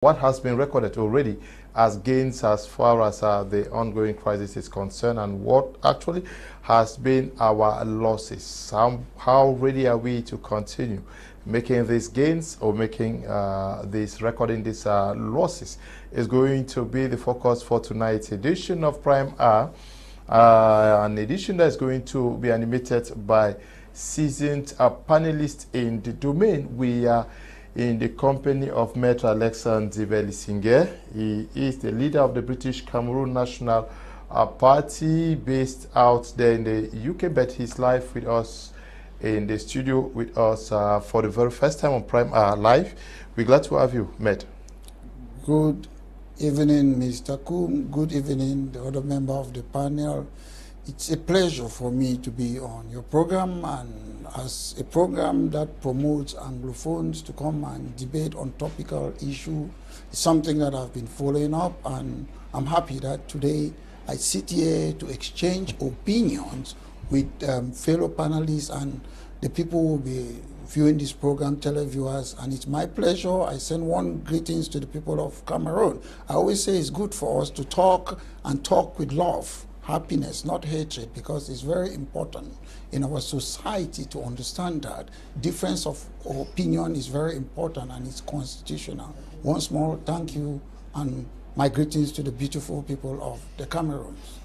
what has been recorded already as gains as far as the ongoing crisis is concerned, and what actually has been our losses. How ready are we to continue making these gains or making recording these losses is going to be the focus for tonight's edition of Prime Hour, an edition that is going to be animated by seasoned panelists in the domain. We are in the company of Maitre Ndive Lisinge. He is the leader of the British Cameroon National Party based out there in the UK, but he's live with us in the studio with us for the very first time on Prime Live. We're glad to have you, Maitre. Good evening, Mr. Kum. Good evening, the other member of the panel. It's a pleasure for me to be on your program, and as a program that promotes Anglophones to come and debate on topical issue, it's something that I've been following up, and I'm happy that today I sit here to exchange opinions with fellow panelists and the people who will be viewing this program, televiewers, and it's my pleasure. I send one greetings to the people of Cameroon. I always say it's good for us to talk and talk with love, happiness, not hatred, because it's very important in our society to understand that difference of opinion is very important and it's constitutional. Once more, thank you, and my greetings to the beautiful people of the Cameroons.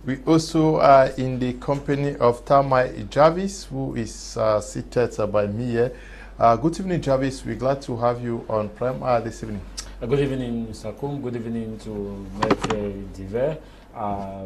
We also are in the company of Jarvis, who is seated by me here. Good evening, Jarvis. We're glad to have you on Prime Hour this evening. Good evening, Mr. Kum. Good evening to Maitre Ndive.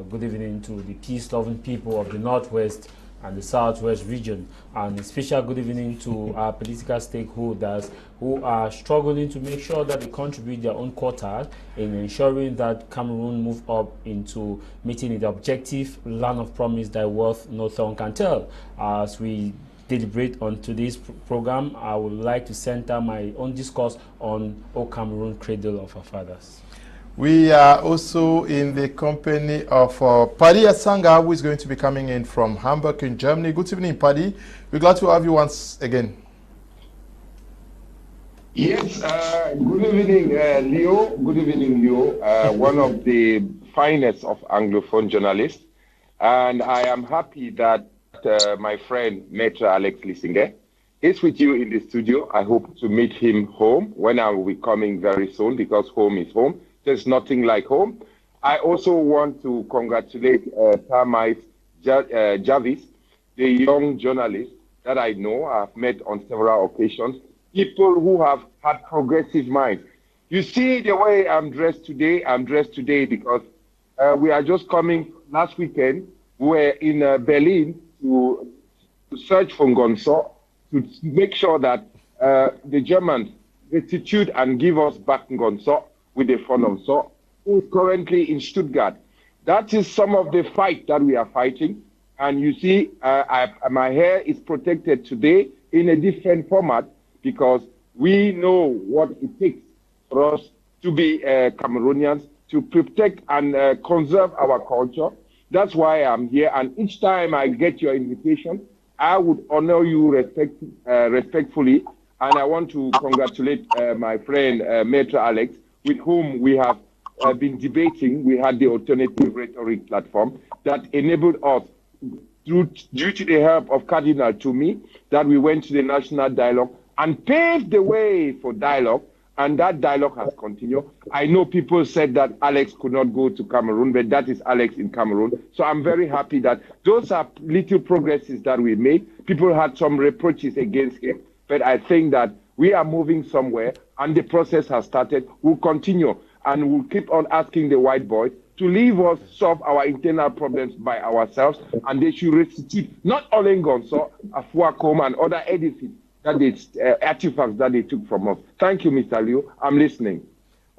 Good evening to the peace-loving people of the Northwest and the Southwest region, and a special good evening to our political stakeholders who are struggling to make sure that they contribute their own quota in ensuring that Cameroon move up into meeting the objective land of promise that worth no tongue can tell. As we deliberate on today's program, I would like to center my own discourse on O Cameroon, Cradle of Our Fathers. We are also in the company of Paddy Asanga, who is going to be coming in from Hamburg in Germany. Good evening, Paddy. We're glad to have you once again. Yes, good evening, Leo. Good evening, Leo, one of the finest of Anglophone journalists. And I am happy that my friend, Maitre Lisinge, is with you in the studio. I hope to meet him home when I will be coming very soon, because home is home. There's nothing like home. I also want to congratulate Jarvis, the young journalist that I know, I've met on several occasions, people who have had progressive minds. You see the way I'm dressed today because we are just coming last weekend. We were in Berlin to search for Ngonso, to make sure that the Germans restitute and give us back Ngonso with the fund of so, who is currently in Stuttgart. That is some of the fight that we are fighting. And you see, my hair is protected today in a different format, because we know what it takes for us to be Cameroonians, to protect and conserve our culture. That's why I'm here. And each time I get your invitation, I would honor you respectfully. And I want to congratulate my friend, Maitre Alex, with whom we have been debating. We had the alternative rhetoric platform that enabled us, due to the help of Cardinal Toumi, that we went to the national dialogue and paved the way for dialogue, and that dialogue has continued. I know people said that Alex could not go to Cameroon, but that is Alex in Cameroon. So I'm very happy that those are little progresses that we made. People had some reproaches against him, but I think that we are moving somewhere, and the process has started. We'll continue, and we'll keep on asking the white boys to leave us solve our internal problems by ourselves, and they should restitute not only Ngonso, Afuakom, and other edifices, artifacts that they took from us. Thank you, Mr. Liu. I'm listening.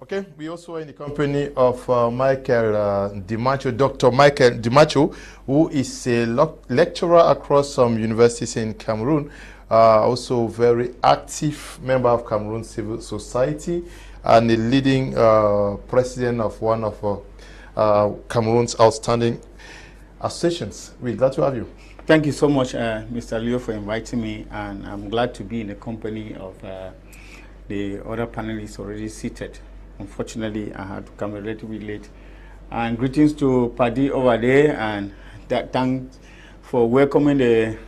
Okay, we also are in the company of Ndimancho, Dr. Michael Ndimancho, who is a lecturer across some universities in Cameroon. Also very active member of Cameroon civil society, and a leading president of one of Cameroon's outstanding associations. We're glad to have you. Thank you so much, Mr. Leo, for inviting me, and I'm glad to be in the company of the other panelists already seated. Unfortunately, I had to come relatively late. And greetings to Paddy over there, and thanks for welcoming the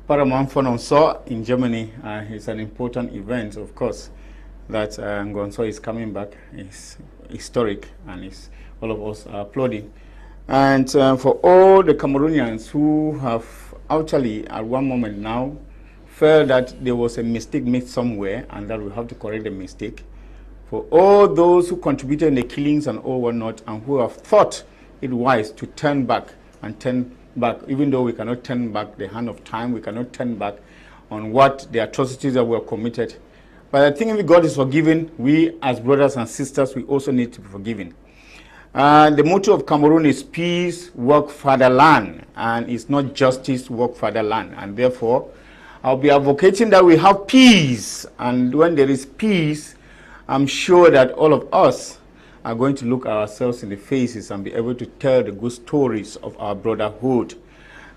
Paramount Phone in Germany. It's an important event, of course, that Ngonso is coming back. It's historic, and all of us are applauding. And for all the Cameroonians who have actually, at one moment now, felt that there was a mistake made somewhere and that we have to correct the mistake, for all those who contributed in the killings and all whatnot, and who have thought it wise to turn back, even though we cannot turn back the hand of time, we cannot turn back on what the atrocities that were committed. But I think if God is forgiven, we as brothers and sisters, we also need to be forgiven. The motto of Cameroon is peace, work, fatherland, and it's not justice, work, fatherland. And therefore, I'll be advocating that we have peace. And when there is peace, I'm sure that all of us are going to look ourselves in the faces and be able to tell the good stories of our brotherhood.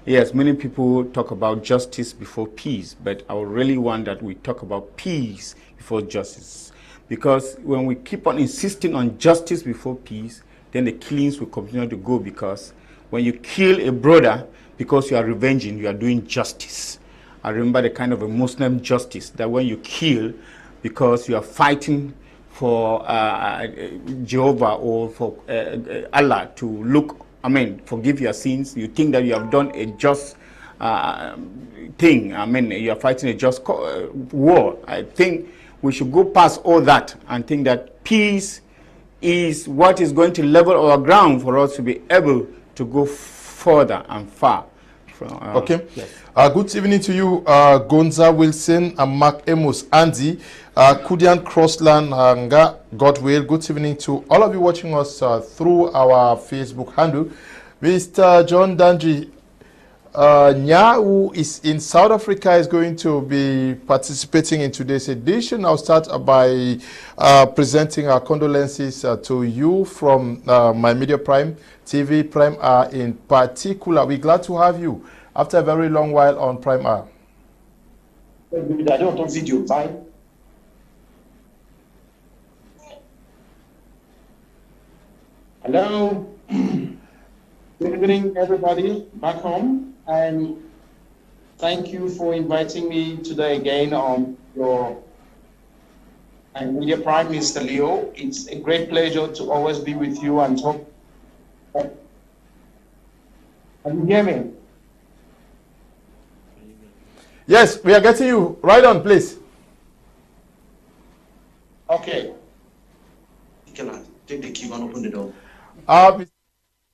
Yes, many people talk about justice before peace, but I really want that we talk about peace before justice. Because when we keep on insisting on justice before peace, then the killings will continue to go, because when you kill a brother because you are revenging, you are doing justice. I remember the kind of a Muslim justice that when you kill because you are fighting for Jehovah or for Allah to forgive your sins, you think that you have done a just thing. You are fighting a just war. I think we should go past all that and think that peace is what is going to level our ground for us to be able to go further and far. Okay. Yes. Good evening to you, Gonza Wilson and Mark Amos, Andy, Kudian Crossland, Godwill. Good evening to all of you watching us through our Facebook handle. Mr. John Ndanji, Nyah, who is in South Africa, is going to be participating in today's edition. I'll start by presenting our condolences to you from My Media Prime, TV Prime R in particular. We're glad to have you after a very long while on Prime R. Video. Bye. Hello. Good evening, everybody back home, and thank you for inviting me today again on your Media Prime, Mr. Leo. It's a great pleasure to always be with you and talk. Can you hear me? Yes, we are getting you. Right on, please. Okay. Take the key and open the door.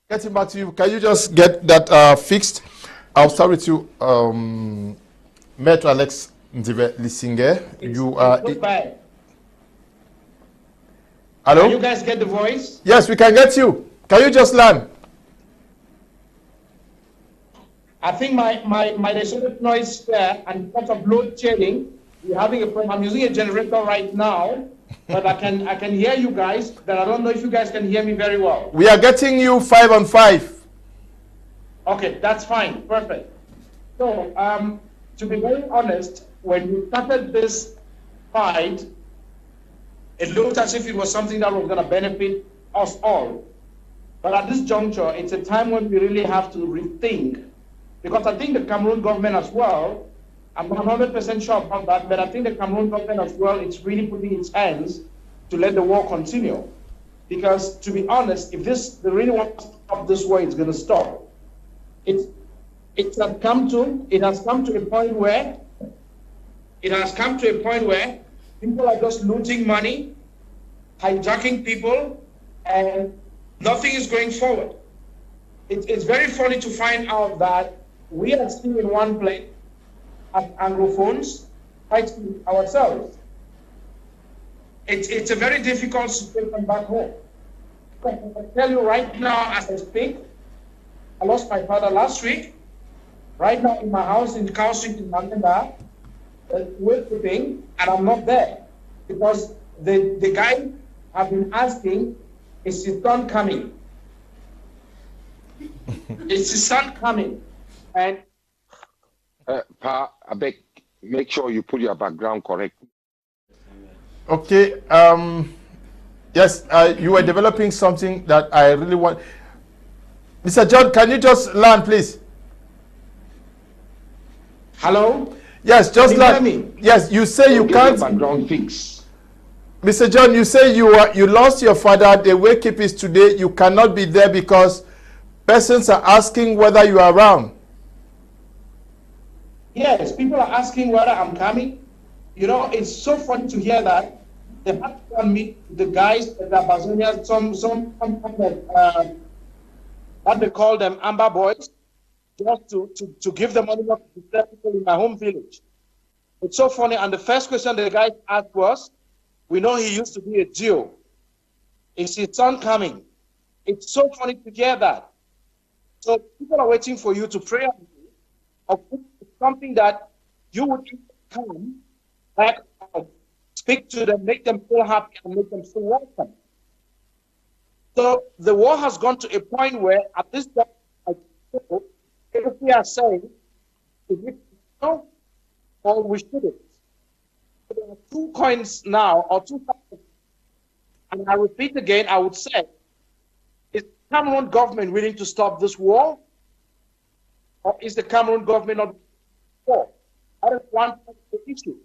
Getting back to you, can you just get that fixed? I'll start with you, Maitre Alex Ndive Lisinge. You are. Hello? Can you guys get the voice? Yes, we can get you. Can you just land? I think there's so much noise there, and because of load shedding, we're having a problem. I'm using a generator right now, but I can hear you guys, but I don't know if you guys can hear me very well. We are getting you 5 on 5. Okay, that's fine. Perfect. So, to be very honest, when we started this fight, it looked as if it was something that was going to benefit us all. But at this juncture, it's a time when we really have to rethink. Because I think the Cameroon government as well, I'm not 100% sure about that, but I think the Cameroon government as well, it's really putting its hands to let the war continue. Because to be honest, if they really want to stop this war, it's going to stop. It has come to a point where people are just looting money, hijacking people, and nothing is going forward. It's very funny to find out that we are still in one place as Anglophones fighting ourselves. It's a very difficult situation back home. I can tell you right now, as I speak, I lost my father last week. Right now in my house in Cow Street in Nolinga, we're sleeping, and I'm not there because the guy I've been asking, is his son coming? Is his son coming? And Pa, I beg, make sure you put your background correct. Okay. Yes, you were developing something that I really want. Mr. John, can you just land, please? Hello? Yes, just Can you hear me? Yes, you say you can't. Background fix. Mr. John, you say you lost your father. The way keep is today. You cannot be there because persons are asking whether you are around. Yes, people are asking whether I'm coming. You know, it's so funny to hear that. They have to meet the guys that are Bazonians, some what they call them, Amber Boys, just to give them money not to disturb people in my home village. It's so funny. And the first question the guys asked was, we know he used to be a Jew. Is his son coming? It's so funny to hear that. So people are waiting for you to pray of something that you would come back, speak to them, make them feel happy, and make them feel welcome. So the war has gone to a point where, at this time, if we are saying, is it no, or we shouldn't? There are 2 coins now, or 2 sides. And I repeat again, I would say, is the Cameroon government willing to stop this war? Or is the Cameroon government not war? That is one part of the issue.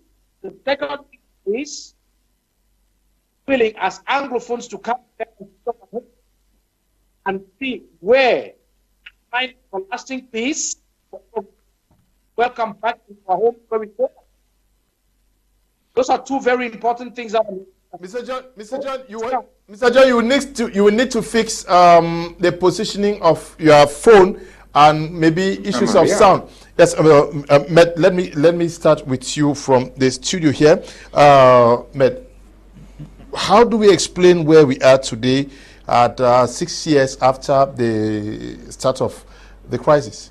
The second is willing as Anglophones to come back and see where find a lasting peace. Welcome back to our home where we go. Those are 2 very important things. Mr. John, you will need to fix the positioning of your phone and maybe issues of sound. Yes, Matt, let me start with you from the studio here. Matt, how do we explain where we are today at 6 years after the start of the crisis?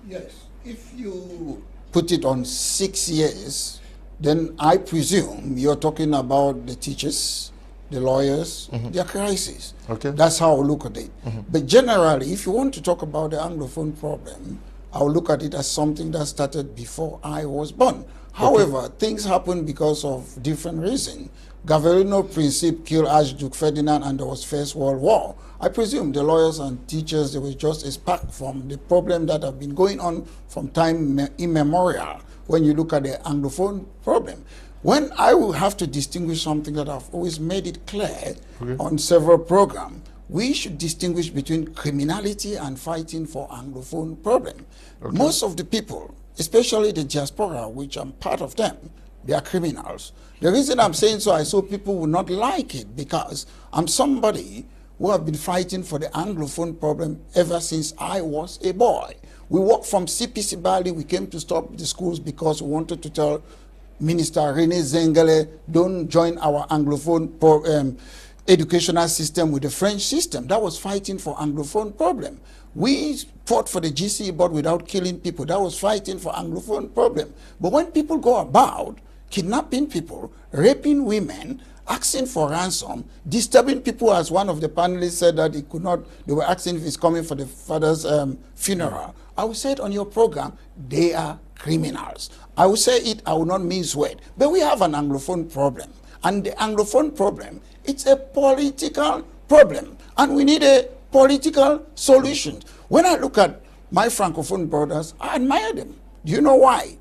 Yes, if you put it on 6 years, then I presume you're talking about the teachers, the lawyers, their crisis. Okay. That's how I look at it. But generally, if you want to talk about the Anglophone problem, I'll look at it as something that started before I was born. However, things happen because of different reasons. Gaverino Principe killed Archduke Ferdinand and there was First World War. I presume the lawyers and teachers, they were just a spark from the problem that have been going on from time immemorial when you look at the Anglophone problem. When I will have to distinguish something that I've always made it clear on several programs, we should distinguish between criminality and fighting for Anglophone problem. Most of the people, especially the diaspora, which I'm part of them, they are criminals. The reason I'm saying so, I saw people will not like it because I'm somebody who have been fighting for the Anglophone problem ever since I was a boy. We walked from CPC Bali, we came to stop the schools because we wanted to tell Minister René Zengele, don't join our Anglophone educational system with the French system. That was fighting for Anglophone problem. We fought for the GCE board without killing people. That was fighting for Anglophone problem. But when people go about kidnapping people, raping women, asking for ransom, disturbing people, as one of the panelists said that he could not, they were asking if he's coming for the father's funeral. I will say it on your program, they are criminals. I will say it, I will not mince word. But we have an Anglophone problem. And the Anglophone problem, it's a political problem. And we need a political solution. When I look at my Francophone brothers, I admire them. Do you know why?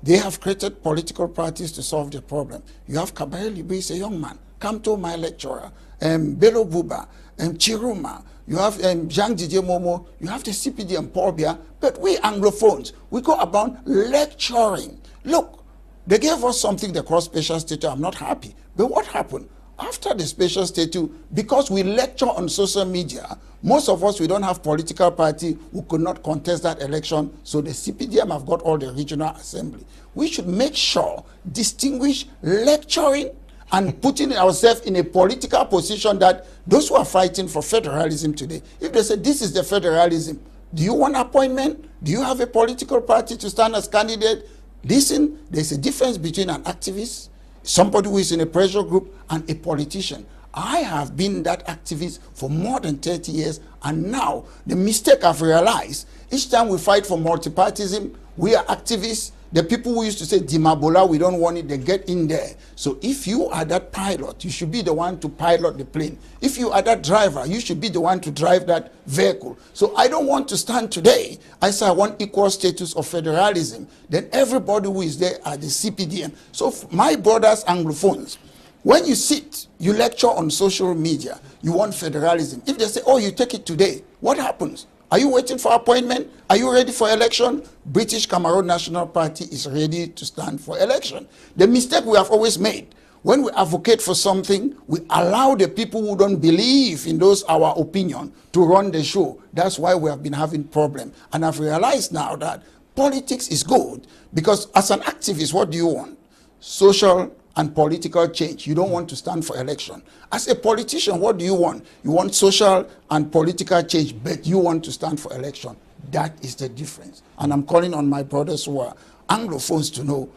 They have created political parties to solve the problem. You have Kabaya Libre, a young man, Kamto, my lecturer, Bello Buba, Chiruma, you have Jean Didier Momo, you have the CPD and Paul Bia, but we Anglophones, we go about lecturing. Look, they gave us something they call special status. I'm not happy. But what happened? After the special status, because we lecture on social media, most of us, we don't have political party who could not contest that election, so the CPDM have got all the regional assembly. We should make sure, distinguish lecturing and putting ourselves in a political position that those who are fighting for federalism today, if they say this is the federalism, do you want appointment? Do you have a political party to stand as candidate? Listen, there's a difference between an activist, somebody who is in a pressure group, and a politician. I have been that activist for more than 30 years, and now the mistake I've realized, each time we fight for multipartyism, we are activists, The people who used to say, Dimabola, we don't want it, they get in there. So if you are that pilot, you should be the one to pilot the plane. If you are that driver, you should be the one to drive that vehicle. So I don't want to stand today. I say I want equal status of federalism. Then everybody who is there are the CPDM. So my brothers Anglophones, when you sit, you lecture on social media, you want federalism. If they say, oh, you take it today, what happens? Are you waiting for appointment? Are you ready for election? British Cameroon National Party is ready to stand for election. The mistake we have always made, when we advocate for something, we allow the people who don't believe in those our opinion to run the show. That's why we have been having problems. And I've realized now that politics is good, because as an activist, what do you want? Social and political change. You don't want to stand for election. As a politician, what do you want? You want social and political change, but you want to stand for election. That is the difference. And I'm calling on my brothers who are Anglophones to know,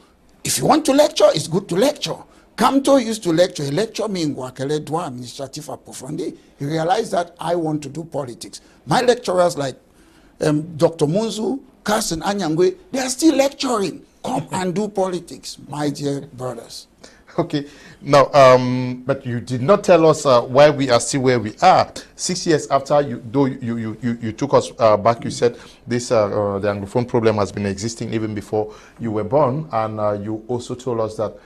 if you want to lecture, it's good to lecture. Kamto used to lecture. He lectured me in Guakele Dwa Administrative Approfondi. He realized that I want to do politics. My lecturers like Dr. Munzu, Carson Anyangwe, they are still lecturing. Come and do politics, my dear brothers. Okay, now, but you did not tell us why we are still where we are. 6 years after you took us back, you said this the Anglophone problem has been existing even before you were born, and you also told us that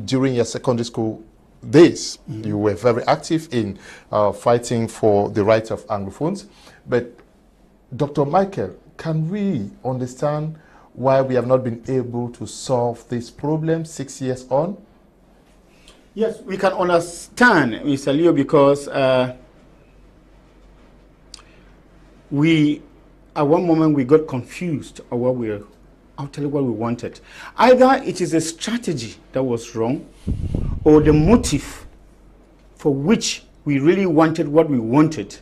during your secondary school days, you were very active in fighting for the rights of Anglophones. But Dr. Michael, can we understand why we have not been able to solve this problem 6 years on? Yes, we can understand, Mr. Leo, because at one moment we got confused on what I'll tell you what we wanted. Either it is a strategy that was wrong, or the motive for which we really wanted what we wanted.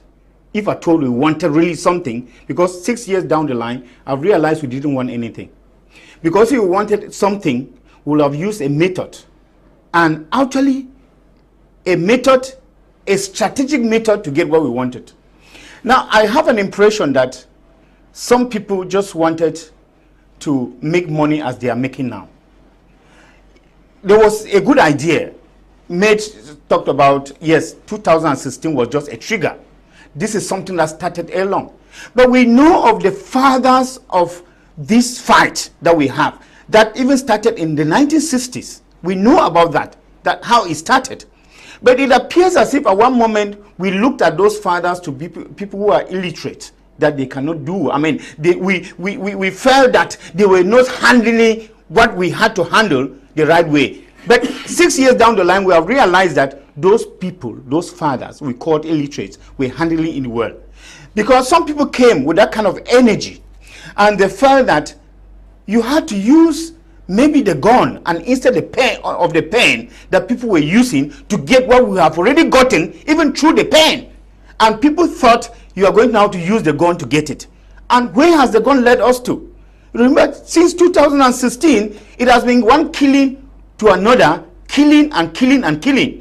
If I told we wanted really something, because 6 years down the line, I've realized we didn't want anything. Because if we wanted something, we would have used a method. And actually, a strategic method to get what we wanted. Now, I have an impression that some people just wanted to make money as they are making now. There was a good idea. Talked about, yes, 2016 was just a trigger. This is something that started along. But we know of the fathers of this fight that we have, that even started in the 1960s. We know about that how it started. But it appears as if at one moment we looked at those fathers to be people who are illiterate, that they cannot do. I mean, we felt that they were not handling what we had to handle the right way. But 6 years down the line, we have realized that those people, those fathers we called illiterates, were handling in the world. Because some people came with that kind of energy, and they felt that you had to use maybe the gun, and instead the pen that people were using to get what we have already gotten, even through the pen. And people thought you are going now to use the gun to get it. And where has the gun led us to? Remember, since 2016, it has been one killing to another, killing and killing and killing.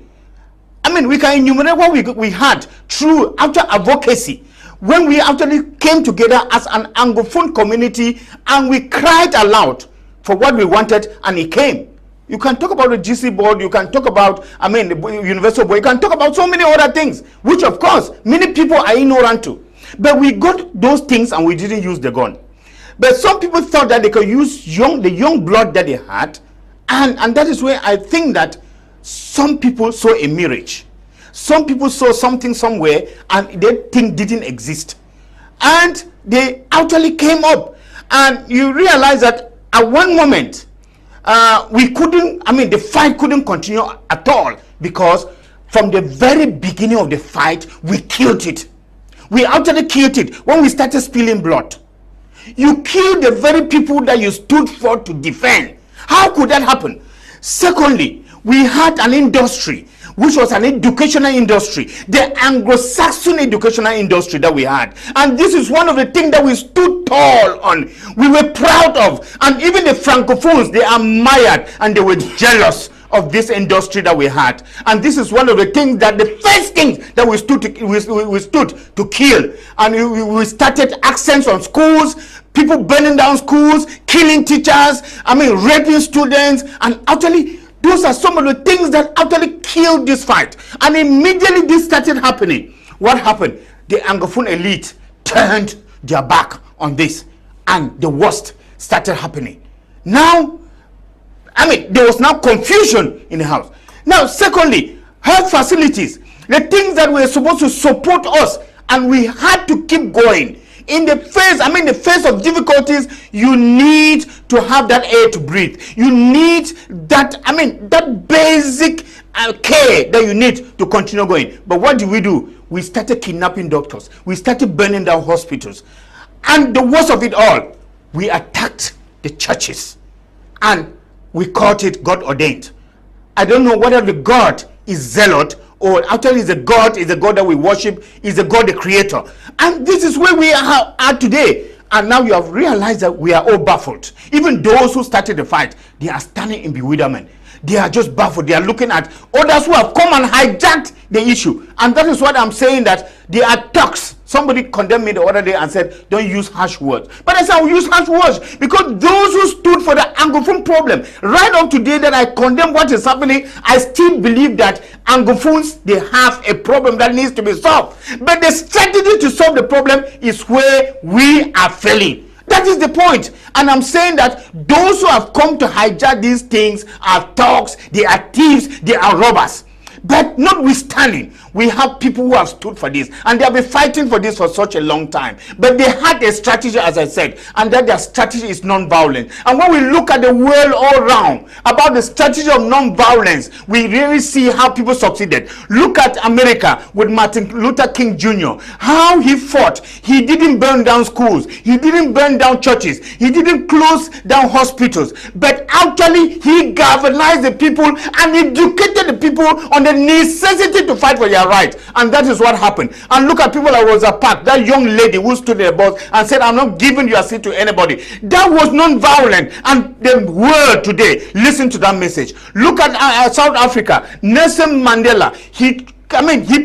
I mean, we can enumerate what we had through after advocacy, when we actually came together as an Anglophone community and we cried aloud for what we wanted, and it came. You can talk about the GC board, you can talk about, the universal board, you can talk about so many other things, which of course many people are ignorant to. But we got those things and we didn't use the gun. But some people thought that they could use the young blood that they had, and that is where I think that some people saw a mirage. Some people saw something somewhere and they think didn't exist. And they actually came up. And you realize that at one moment, the fight couldn't continue at all, because from the very beginning of the fight, we killed it. We actually killed it when we started spilling blood. You killed the very people that you stood for to defend. How could that happen? Secondly, we had an industry which was an educational industry, the Anglo-Saxon educational industry that we had. And this is one of the things that we stood tall on. We were proud of. And even the Francophones, they admired and they were jealous of this industry that we had. And this is one of the things that the first things that we stood to kill. And we started accents on schools, people burning down schools, killing teachers, raping students, and actually those are some of the things that actually killed this fight. And immediately this started happening, what happened? The Anglophone elite turned their back on this, and the worst started happening. Now, there was now confusion in the house. Now, secondly, health facilities, the things that were supposed to support us, and we had to keep going. In the face of difficulties, you need to have that air to breathe. You need that, that basic care that you need to continue going. But what did we do? We started kidnapping doctors. We started burning down hospitals. And the worst of it all, we attacked the churches. And we called it God ordained. I don't know whether the God is zealot or actually is a God that we worship, is a God, the creator. And this is where we are today. And now you have realized that we are all baffled. Even those who started the fight, they are standing in bewilderment. They are just baffled. They are looking at others who have come and hijacked the issue. And that is what I'm saying, that they are thugs. Somebody condemned me the other day and said, don't use harsh words. But I said, I will use harsh words because those who stood for the Anglophone problem, right up to today that I condemn what is happening, I still believe that Anglophones, they have a problem that needs to be solved. But the strategy to solve the problem is where we are failing. That is the point. And I'm saying that those who have come to hijack these things are thugs, they are thieves, they are robbers. But notwithstanding, we have people who have stood for this, and they have been fighting for this for such a long time. But they had a strategy, as I said, and that their strategy is non-violent. And when we look at the world all around about the strategy of non-violence, we really see how people succeeded. Look at America with Martin Luther King Jr., how he fought. He didn't burn down schools, he didn't burn down churches, he didn't close down hospitals, but actually he galvanized the people and educated the people on the necessity to fight for their right. And that is what happened. And look at people like Rosa Parks, that young lady who stood in the bus and said, I'm not giving your seat to anybody. That was non-violent. And the world today, listen to that message. Look at South Africa. Nelson Mandela, he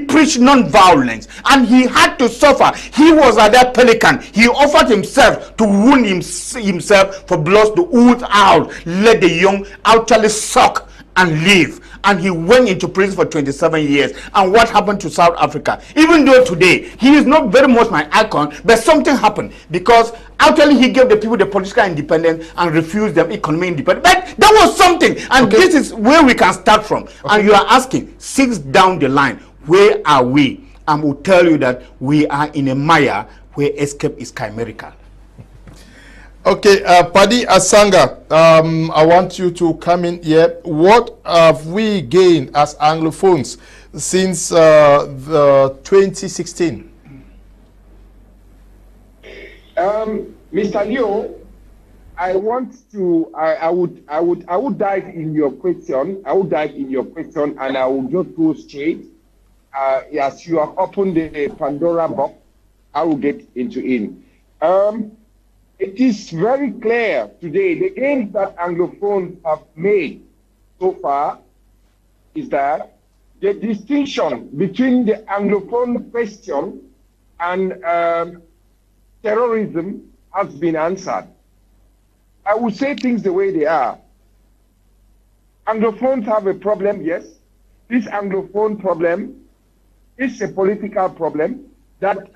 preached non-violence and he had to suffer. He was at that pelican. He offered himself to wound himself for blood to ooze out. Let the young actually suck and live. And he went into prison for 27 years. And what happened to South Africa? Even though today he is not very much my icon, but something happened because actually he gave the people the political independence and refused them economic independence. But that was something. And this is where we can start from. And you are asking, 6 down the line, where are we? And we'll tell you that we are in a mire where escape is chimerical. Okay, Paddy, Asanga, I want you to come in here. What have we gained as Anglophones since the 2016? Mr. Leo, I would dive in your question. And I will just go straight. As you have opened the Pandora box, I will get into it. It is very clear today, the gains that Anglophones have made so far is that the distinction between the Anglophone question and terrorism has been answered. I will say things the way they are. Anglophones have a problem, yes. This Anglophone problem is a political problem that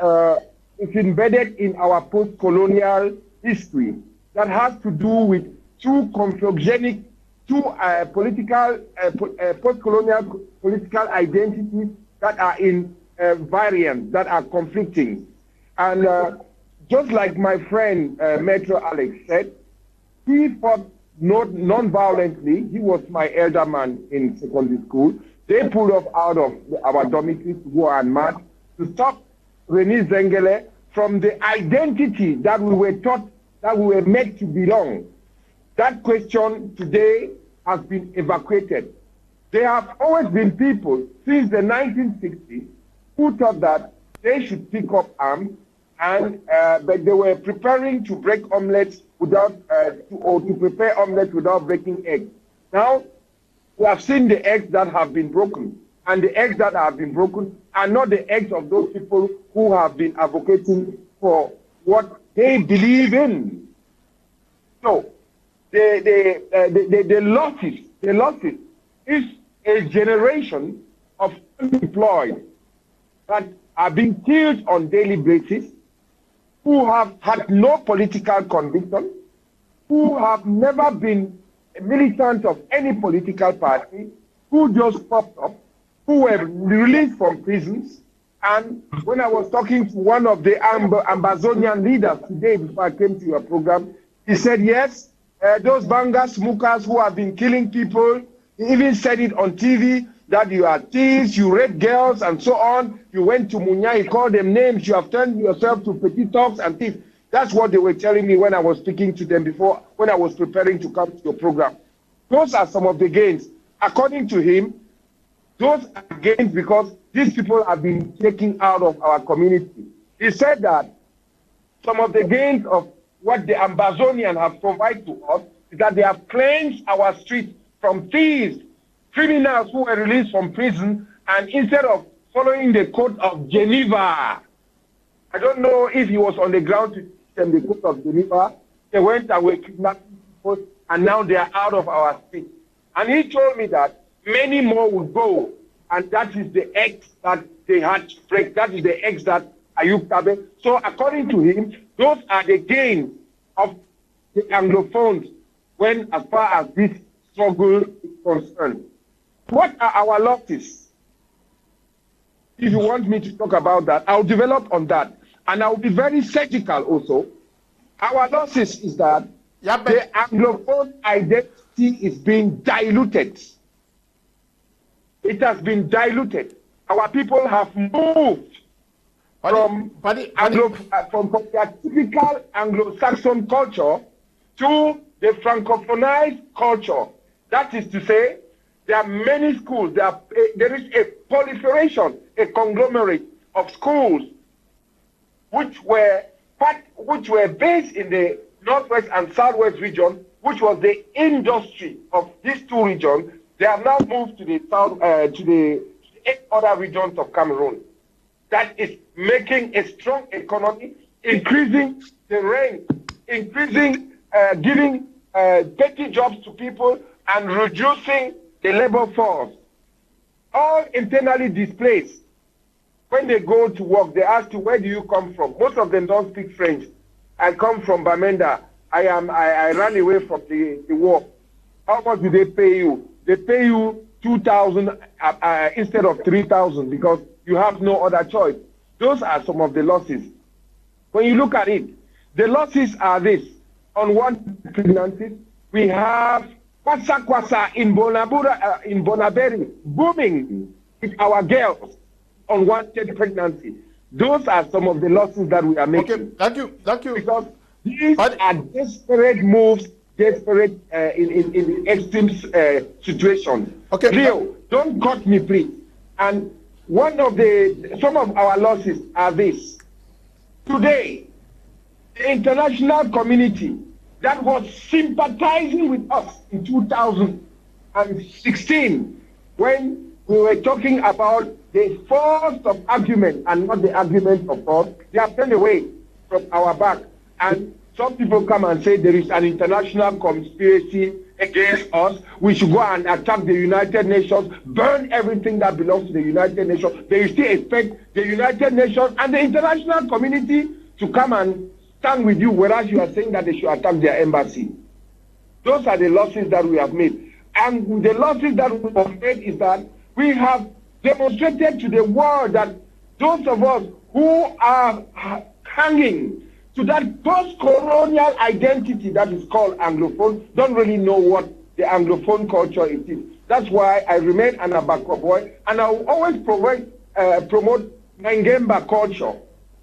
is embedded in our post-colonial history that has to do with two post-colonial political identities that are in variance, that are conflicting. And just like my friend Maitre Alex said, he fought non-violently. He was my elder man in secondary school. They pulled us out of our dormitories to go and march to stop René Zengele from the identity that we were taught, that we were meant to belong. That question today has been evacuated. There have always been people since the 1960s who thought that they should pick up arms, and but they were preparing to break omelets without, or to prepare omelets without breaking eggs. Now, We have seen the eggs that have been broken. And the eggs that have been broken are not the eggs of those people who have been advocating for what they believe in. So the losses is a generation of unemployed that are being killed on daily basis, who have had no political conviction, who have never been a militant of any political party, who just popped up, who were released from prisons. And when I was talking to one of the Ambazonian leaders today before I came to your program, he said, yes, those banga smokers who have been killing people, he even said it on TV, that you are thieves, you rape girls, and so on. You went to Nyah, he called them names, you have turned yourself to petty thugs and thieves. That's what they were telling me when I was speaking to them before, when I was preparing to come to your program. Those are some of the gains. According to him, those are gains because these people have been taken out of our community. He said that some of the gains of what the Ambazonian have provided to us is that they have cleansed our streets from thieves, criminals who were released from prison, and instead of following the Code of Geneva, I don't know if he was on the ground to teach them the Code of Geneva, they went and were kidnapping people, and now they are out of our streets. And he told me that many more will go, and that is the eggs that they had to break. That is the eggs that Ayub Tabe. So according to him, those are the gains of the Anglophones when as far as this struggle is concerned. What are our losses? If you want me to talk about that, I'll develop on that. And I'll be very surgical also. Our losses is that the Anglophone identity is being diluted. It has been diluted. Our people have moved from their typical Anglo-Saxon culture to the Francophonized culture. That is to say, there are many schools. There is a proliferation, a conglomerate of schools which were based in the Northwest and Southwest region, which was the industry of these two regions. They have now moved to the south, to the 8 other regions of Cameroon. That is making a strong economy, increasing the rent, giving petty jobs to people, and reducing the labor force. All internally displaced. When they go to work, they ask you, where do you come from? Most of them don't speak French. I come from Bamenda. I ran away from the war. How much do they pay you? They pay you 2,000 instead of 3,000 because you have no other choice. Those are some of the losses. When you look at it, the losses are this. On one pregnancy, we have Kwasa in Bonaberi booming with our girls on unwanted pregnancy. Those are some of the losses that we are making. Okay, thank you. Because these are desperate moves, desperate in extreme situations. Okay, Leo, don't cut me, please. And some of our losses are this. Today, the international community that was sympathizing with us in 2016 when we were talking about the force of argument and not the argument of God, they have turned away from our back. And some people come and say there is an international conspiracy against us. We should go and attack the United Nations, burn everything that belongs to the United Nations. They still expect the United Nations and the international community to come and stand with you, whereas you are saying that they should attack their embassy. Those are the losses that we have made. And the losses that we have made is that we have demonstrated to the world that those of us who are hanging to that post-colonial identity that is called Anglophone don't really know what the Anglophone culture it is. That's why I remain an Abakwa boy, and I will always promote Ngemba culture.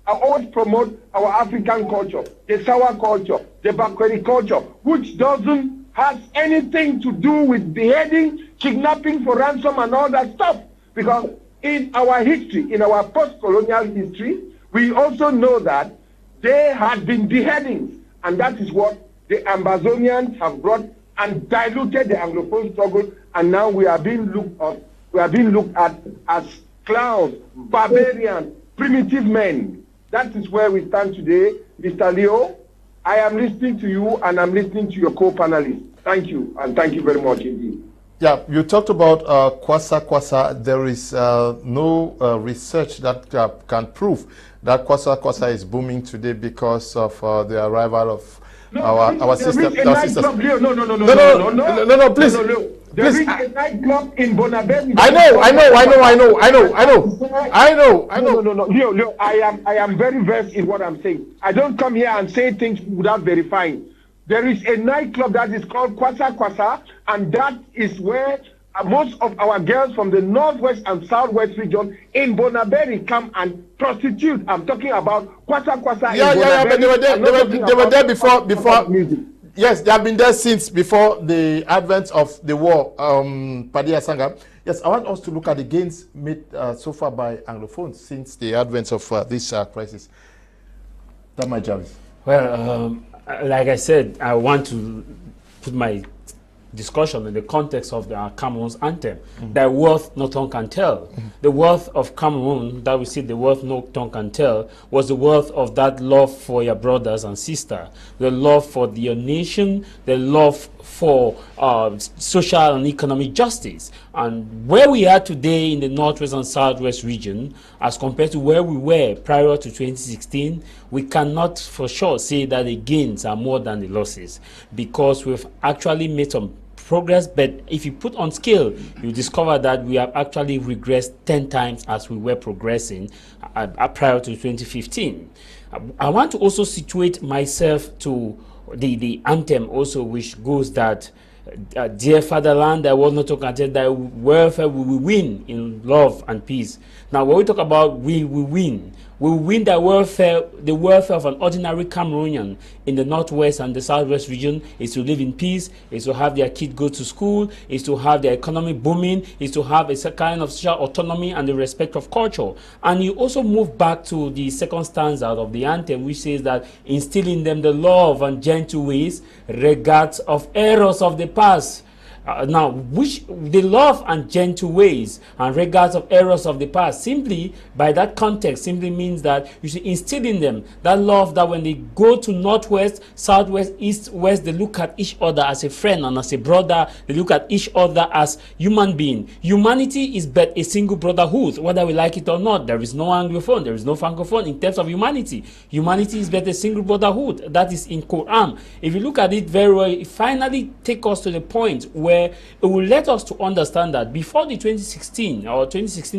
I always promote our African culture, the Sawa culture, the Bakweri culture, which doesn't have anything to do with beheading, kidnapping for ransom and all that stuff. Because in our history, in our post-colonial history, we also know that there had been beheadings. And that is what the Ambazonians have brought and diluted the Anglophone struggle, and now we are being looked at as clowns, barbarians, primitive men. That is where we stand today. Mr. Leo, I am listening to you, and I'm listening to your co-panelists. Thank you, and thank you very much indeed. Yeah, you talked about Kwasa. There is no research that can prove that Kwasa is booming today because of the arrival of our sisters. No, please. There is a nightclub in Bonabel. I know. No. Leo, I am very versed in what I'm saying. I don't come here and say things without verifying. There is a nightclub that is called Kwasa, and that is where most of our girls from the northwest and southwest region in Bonaberi come and prostitute. I'm talking about Kwasa. Yeah, but they were there before music. Yes, they have been there since before the advent of the war, Paddy Asanga. Yes, I want us to look at the gains made so far by Anglophones since the advent of this crisis. That might Jarvis. Well, like I said, I want to put my discussion in the context of the Cameroon's anthem. The worth no tongue can tell. The worth of Cameroon, that we see the worth no tongue can tell, was the worth of that love for your brothers and sisters, the love for your nation, the love for social and economic justice. And where we are today in the northwest and southwest region, as compared to where we were prior to 2016, we cannot for sure say that the gains are more than the losses, because we've actually made some progress, but if you put on scale, you discover that we have actually regressed 10 times as we were progressing prior to 2015. I want to also situate myself to the anthem also, which goes that dear fatherland, that was not talking about that welfare we will win in love and peace. Now, when we talk about we will win the welfare of an ordinary Cameroonian in the northwest and the southwest region is to live in peace, is to have their kid go to school, is to have their economy booming, is to have a kind of social autonomy and the respect of culture. And you also move back to the second stanza of the anthem, which says that instill in them the love and gentle ways, regards of errors of the past. Now, which the love and gentle ways and regards of errors of the past, simply by that context, simply means that you should instill in them that love, that when they go to northwest, southwest, east, west, they look at each other as a friend and as a brother. They look at each other as human being. Humanity is but a single brotherhood, whether we like it or not. There is no Anglophone, there is no Francophone in terms of humanity. Humanity is but a single brotherhood. That is in Quran. If you look at it very well, it finally takes us to the point where it will let us to understand that before the 2016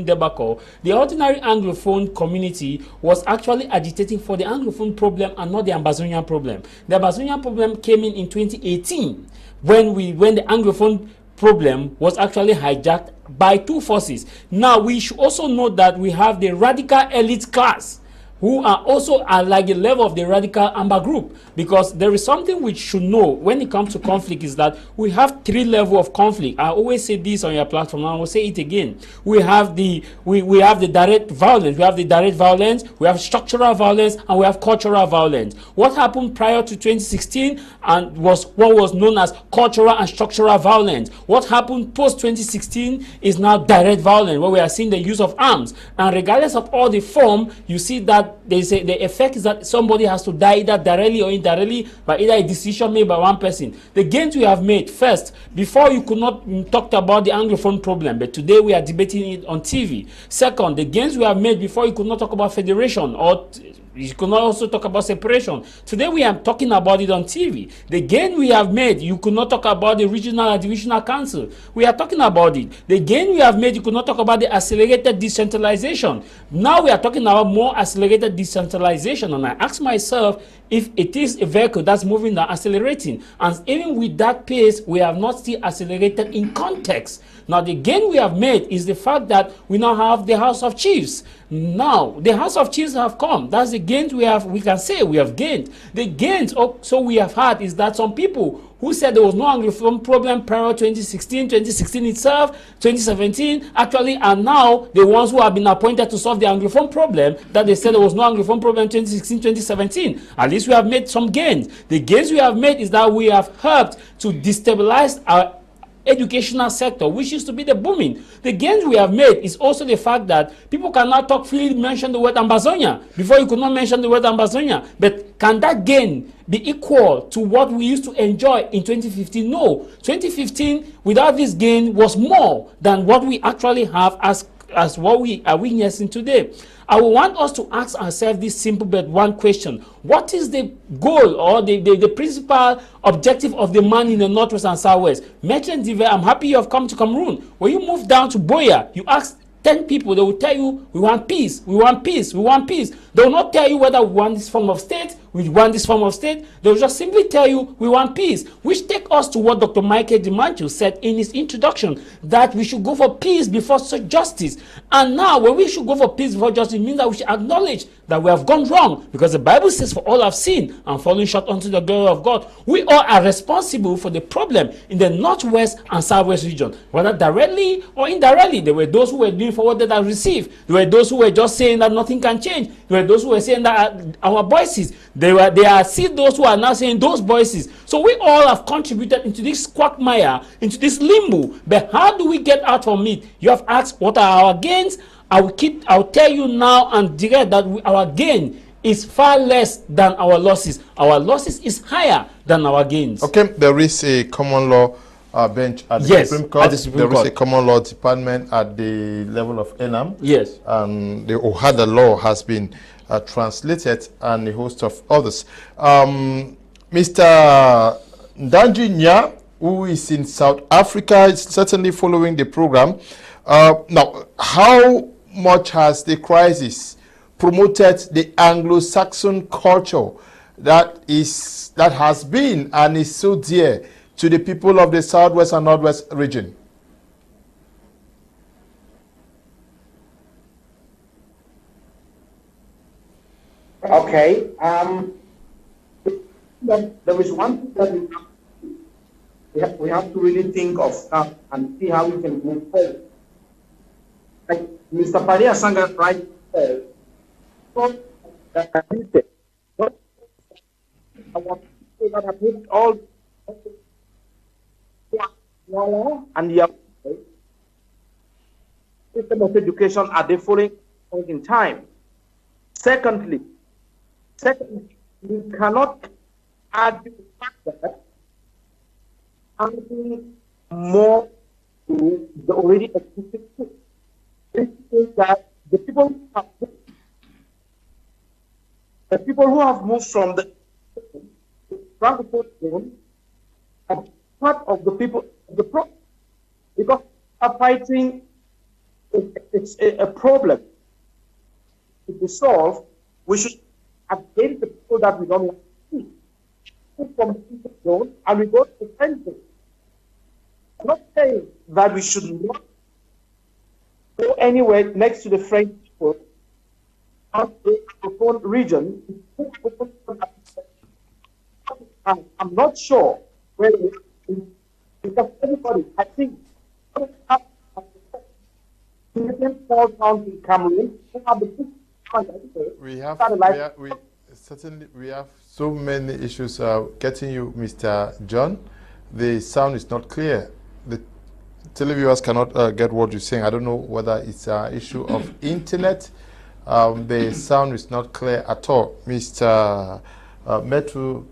debacle, the ordinary Anglophone community was actually agitating for the Anglophone problem and not the Ambazonian problem. The Ambazonian problem came in 2018 when the Anglophone problem was actually hijacked by two forces. Now, we should also note that we have the radical elite class who are also at like the level of the radical amber group, because there is something we should know when it comes to conflict, is that we have three levels of conflict. I always say this on your platform, and I will say it again. We have the direct violence, we have structural violence, and we have cultural violence. What happened prior to 2016 and was what was known as cultural and structural violence. What happened post 2016 is now direct violence, where we are seeing the use of arms. And regardless of all the form, you see that they say the effect is that somebody has to die either directly or indirectly by either a decision made by one person. The gains we have made, first, before you could not talk about the Anglophone problem, but today we are debating it on TV. Second, the gains we have made, before you could not talk about federation, or you could not also talk about separation. Today we are talking about it on TV. The gain we have made, you could not talk about the regional and divisional council. We are talking about it. The gain we have made, you could not talk about the accelerated decentralization. Now we are talking about more accelerated decentralization. And I ask myself if it is a vehicle that's moving and accelerating. And even with that pace, we have not still accelerated in context. Now, the gain we have made is the fact that we now have the House of Chiefs. Now, the House of Chiefs have come. That's the gains we can say we have gained. The gains also we have had is that some people who said there was no Anglophone problem prior 2016, 2016 itself, 2017, actually are now the ones who have been appointed to solve the Anglophone problem that they said there was no Anglophone problem in 2016, 2017. At least we have made some gains. The gains we have made is that we have helped to destabilize our educational sector, which used to be the booming. The gains we have made is also the fact that people can now talk freely, mention the word Ambazonia. Before you could not mention the word Ambazonia. But can that gain be equal to what we used to enjoy in 2015? No. 2015, without this gain, was more than what we actually have as what we are witnessing today. I want us to ask ourselves this simple but one question. What is the goal or the principal objective of the man in the Northwest and Southwest? Maitre and Ndive, I'm happy you have come to Cameroon. When you move down to Boya, you ask 10 people, they will tell you, we want peace, we want peace, we want peace. They will not tell you whether we want this form of state, we want this form of state. They will just simply tell you, we want peace. Which take us to what Dr. Michael Ndimancho said in his introduction, that we should go for peace before justice. And now, when we should go for peace before justice, it means that we should acknowledge that we have gone wrong. Because the Bible says, for all have sinned and fallen short unto the glory of God. We all are responsible for the problem in the Northwest and Southwest region. Whether directly or indirectly, there were those who were doing for what they had received. There were those who were just saying that nothing can change. There were those who were saying that our voices, they are still those who are now saying those voices. So we all have contributed into this quagmire, into this limbo. But how do we get out from it? You have asked, what are our gains? I'll tell you now and direct that our gain is far less than our losses. Our losses is higher than our gains. Okay, there is a common law bench at the Supreme Court. There is a common law department at the level of ENAM. Yes. And the Ohada law has been translated, and a host of others. Mr. Ndanji Nyah, who is in South Africa, is certainly following the program. Now, how much has the crisis promoted the Anglo-Saxon culture that has been and is so dear to the people of the Southwest and Northwest region? Okay. There is one thing that we have to really think of and see how we can move forward. Like Mr. Paddy Asanga right said, that have moved all and the system of education at the following point in time. Secondly, we cannot argue the fact that adding more to the already existing system. This is that the people who have moved from the Francophone zone are part of the people of the problem, because fighting it's a problem to be solved. We should against the people that we don't want to see. From the people zone and we go to the French zone. I'm not saying that we should not go anywhere next to the French people on the Anglophone region. I'm not sure where we are, because everybody, I think, small towns in Cameroon who have the we have so many issues getting you, Mr. John. The sound is not clear. The televiewers cannot get what you're saying. I don't know whether it's an issue of internet. The sound is not clear at all. Mr. Maitre,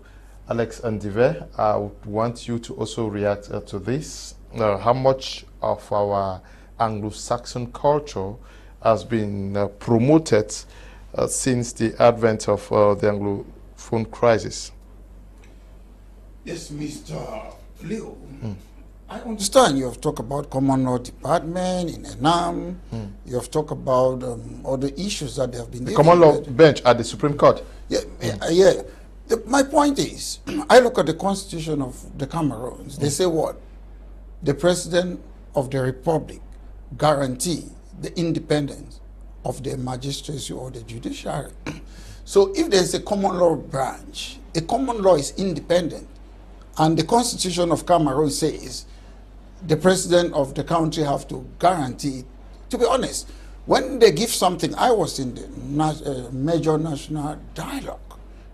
Alex and Ndive, I would want you to also react to this. How much of our Anglo-Saxon culture has been promoted since the advent of the Anglophone crisis? Yes, Mr. Leo. I understand you have talked about common law department in ENAM. You have talked about all the issues that they have been. The common law bench at the Supreme Court. Yeah. My point is, I look at the constitution of the Cameroons. They say what? The president of the republic guarantee the independence of the magistracy or the judiciary. So if there's a common law branch, a common law is independent And the Constitution of Cameroon says the president of the country have to guarantee it. To be honest, when they give something, I was in the major national dialogue.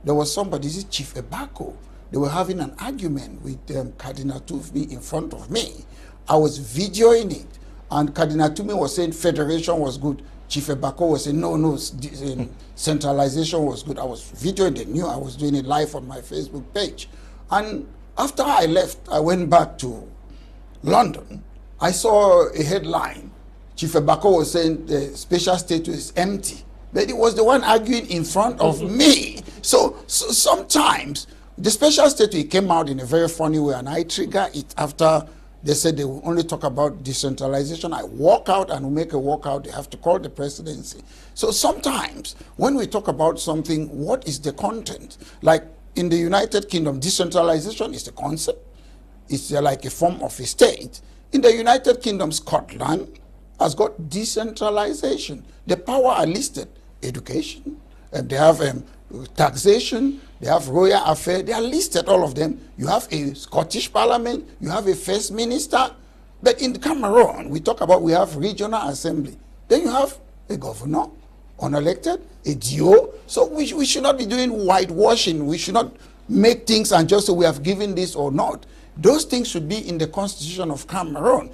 There was somebody, this is Chief Ebako. They were having an argument with Cardinal Tufmi in front of me. I was videoing it, and Cardinal Tufmi was saying federation was good. Chief Ebako was saying, no, centralization was good. I was videoing it, knew I was doing it live on my Facebook page. And after I left, I went back to London. I saw a headline. Chief Ebako was saying the special status is empty. But he was the one arguing in front of me. So sometimes the special status came out in a very funny way, and I trigger it after they said they will only talk about decentralization. I walk out and we make a walkout. They have to call the presidency. So sometimes when we talk about something, what is the content? Like in the United Kingdom, decentralization is the concept. It's like a form of a state. In the United Kingdom, Scotland has got decentralization. The power are listed. Education, they have taxation, they have royal affairs, they are listed, all of them. You have a Scottish parliament, you have a first minister. But in Cameroon, we talk about we have regional assembly. Then you have a governor, unelected, a DO. So we should not be doing whitewashing. We should not make things and just say we have given this or not. Those things should be in the constitution of Cameroon.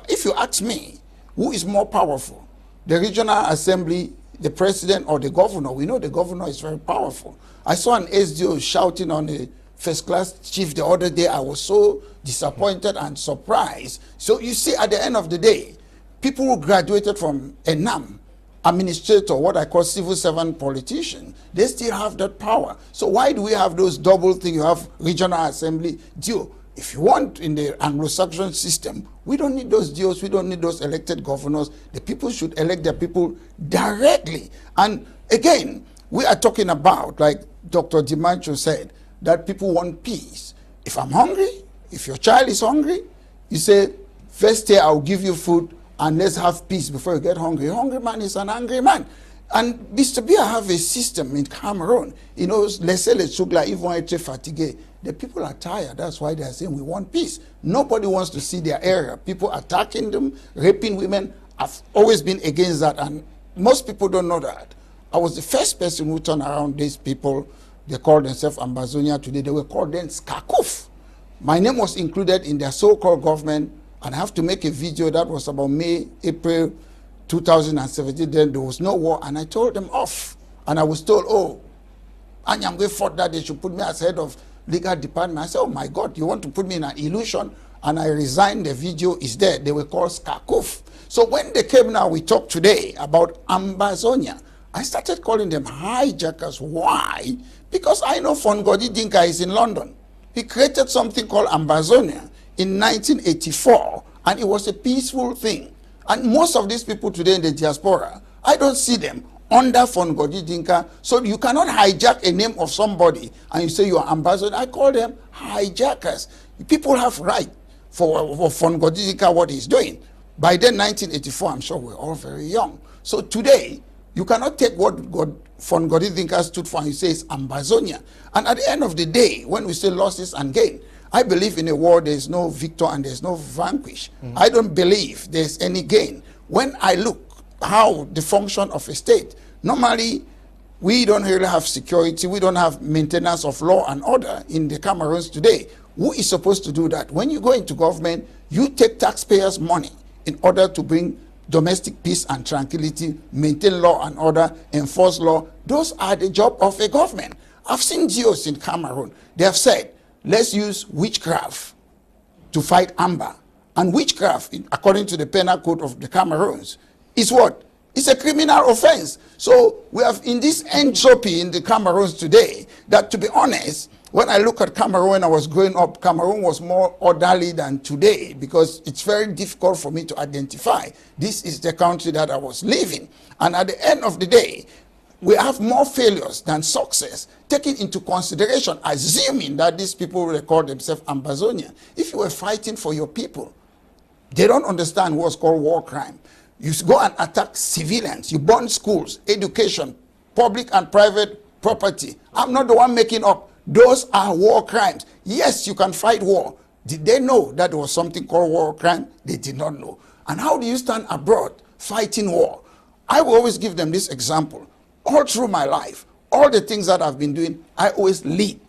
If you ask me, who is more powerful? The regional assembly, the president, or the governor? We know the governor is very powerful. I saw an SDO shouting on a first-class chief the other day. I was so disappointed and surprised. So you see, at the end of the day, people who graduated from ENAM, administrator, what I call civil servant politician, they still have that power. So why do we have those double things? You have regional assembly, DO. If you want in the Anglo-Saxon system, we don't need those DOs, we don't need those elected governors. The people should elect their people directly. And again, we are talking about, like Dr. Ndimancho said, that people want peace. If I'm hungry, if your child is hungry, you say, first day I'll give you food and let's have peace before you get hungry. A hungry man is an angry man. And Mr. B, I have a system in Cameroon. You know, laissez les trucs là, ils vont être fatigués. The people are tired. That's why they are saying we want peace. Nobody wants to see their area. People attacking them, raping women. I've always been against that, and most people don't know that. I was the first person who turned around these people. They called themselves Ambazonia today. They were called then Skakuf. My name was included in their so-called government, and I have to make a video that was about May, April 2017. Then there was no war, and I told them off. And I was told, oh, Anyangwe thought that they should put me as head of legal department. I said, oh my God, you want to put me in an illusion? And I resigned. The video is there. They were called Skakuf. So when they came now, we talked today about Ambazonia. I started calling them hijackers. Why? Because I know Fongodi Dinka is in London. He created something called Ambazonia in 1984, and it was a peaceful thing. And most of these people today in the diaspora, I don't see them under Fongodi Dinka. So you cannot hijack a name of somebody and you say you are ambassador. I call them hijackers. People have right for Fongodi Dinka what he's doing. By then, 1984, I'm sure we're all very young. So today, you cannot take what Fongodi Dinka stood for and you say it's Ambazonia. And at the end of the day, when we say losses and gain, I believe in a war there's no victor and there's no vanquish. I don't believe there's any gain. When I look how the function of a state, normally we don't really have security, we don't have maintenance of law and order in the Cameroons today. Who is supposed to do that? When you go into government, you take taxpayers' money in order to bring domestic peace and tranquility, maintain law and order, enforce law. Those are the job of a government. I've seen GOs in Cameroon. They have said, let's use witchcraft to fight Amber. And witchcraft, according to the penal code of the Cameroons, is what? It's a criminal offense. So we have in this entropy in the Cameroons today that, to be honest, when I look at Cameroon when I was growing up, Cameroon was more orderly than today because it's very difficult for me to identify this is the country that I was living. And at the end of the day, we have more failures than success, taking into consideration, assuming that these people record themselves Ambazonia. If you were fighting for your people, they don't understand what's called war crime. You go and attack civilians, you burn schools, education, public and private property. I'm not the one making up. Those are war crimes. Yes, you can fight war. Did they know that there was something called war crime? They did not know. And how do you stand abroad fighting war? I will always give them this example. All through my life, all the things that I've been doing, I always lead.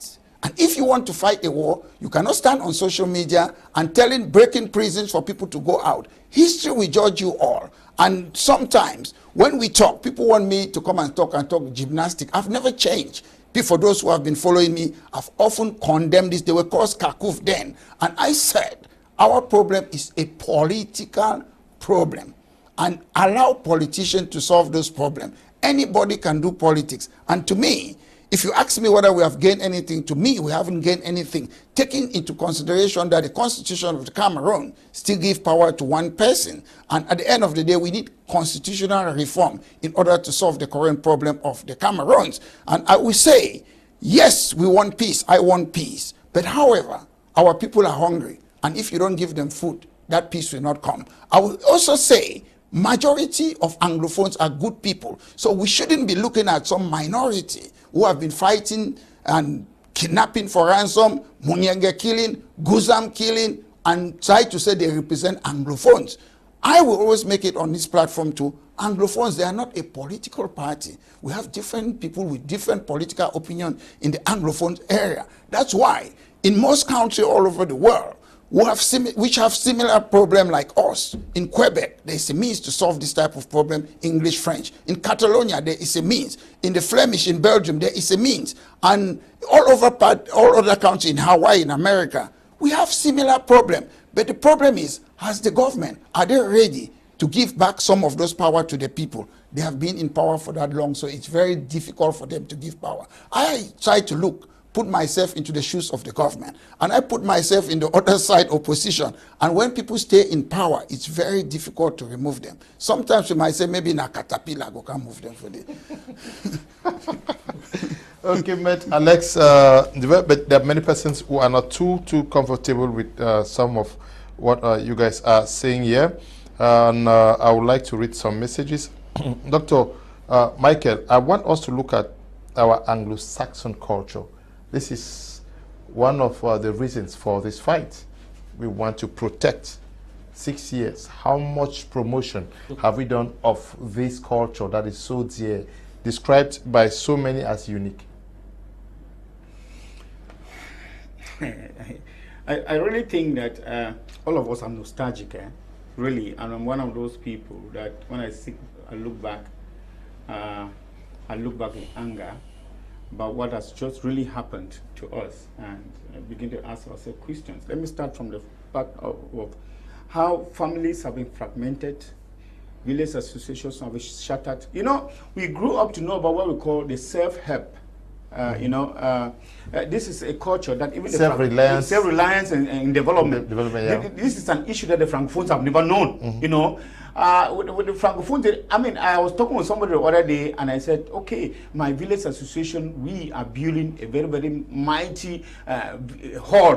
And if you want to fight a war, you cannot stand on social media and breaking prisons for people to go out. History will judge you all. And sometimes when we talk, people want me to come and talk gymnastics. I've never changed. For those who have been following me, I've often condemned this. They were called Kakuf then. And I said, our problem is a political problem. And allow politicians to solve those problems. Anybody can do politics. And to me, if you ask me whether we have gained anything, to me, we haven't gained anything. Taking into consideration that the constitution of the Cameroon still gives power to one person. And at the end of the day, we need constitutional reform in order to solve the current problem of the Cameroons. And I will say, yes, we want peace. I want peace. But however, our people are hungry. And if you don't give them food, that peace will not come. I will also say, majority of Anglophones are good people. So we shouldn't be looking at some minority who have been fighting and kidnapping for ransom, Munyenge killing, Guzam killing, and try to say they represent Anglophones. I will always make it on this platform too. Anglophones, they are not a political party. We have different people with different political opinion in the Anglophone area. That's why in most countries all over the world, which have similar problem like us. In Quebec, there is a means to solve this type of problem, English, French. In Catalonia, there is a means. In the Flemish, in Belgium, there is a means. And all other countries, in Hawaii, in America, we have similar problem. But the problem is, has the government, are they ready to give back some of those power to the people? They have been in power for that long, so it's very difficult for them to give power. I try to put myself into the shoes of the government, and I put myself in the other side opposition. And when people stay in power, it's very difficult to remove them. Sometimes we might say maybe na caterpillar go can move them for the. Okay, Maitre Alex, but there are many persons who are not too comfortable with some of what you guys are saying here, and I would like to read some messages. Dr. Michael, I want us to look at our Anglo-Saxon culture. This is one of the reasons for this fight. We want to protect 6 years. How much promotion have we done of this culture that is so dear, described by so many as unique? I really think that all of us are nostalgic, really. And I'm one of those people that when I look back with anger about what has just really happened to us, and begin to ask ourselves questions. Let me start from the part of how families have been fragmented, village associations have been shattered. You know, we grew up to know about what we call the self-help. This is a culture that even self-reliance and development. Yeah. This is an issue that the Francophones have never known. You know, with the Francophones, I mean, I was talking with somebody the other day, and I said, okay, my village association, we are building a very, very mighty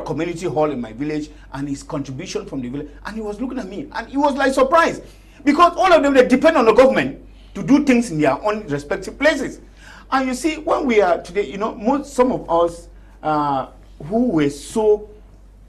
community hall in my village, and his contribution from the village. And he was looking at me, and he was like surprised, because all of them, they depend on the government to do things in their own respective places. And you see, when we are today, you know, some of us who were so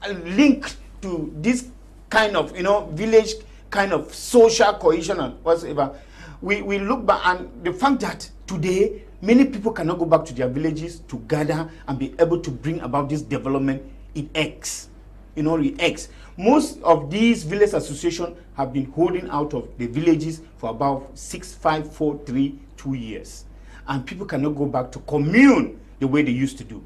linked to this kind of, you know, village kind of social cohesion and whatsoever, we look back, and the fact that today many people cannot go back to their villages to gather and be able to bring about this development, it X. You know, it X. Most of these village associations have been holding out of the villages for about 6, 5, 4, 3, 2 years. And people cannot go back to commune the way they used to do.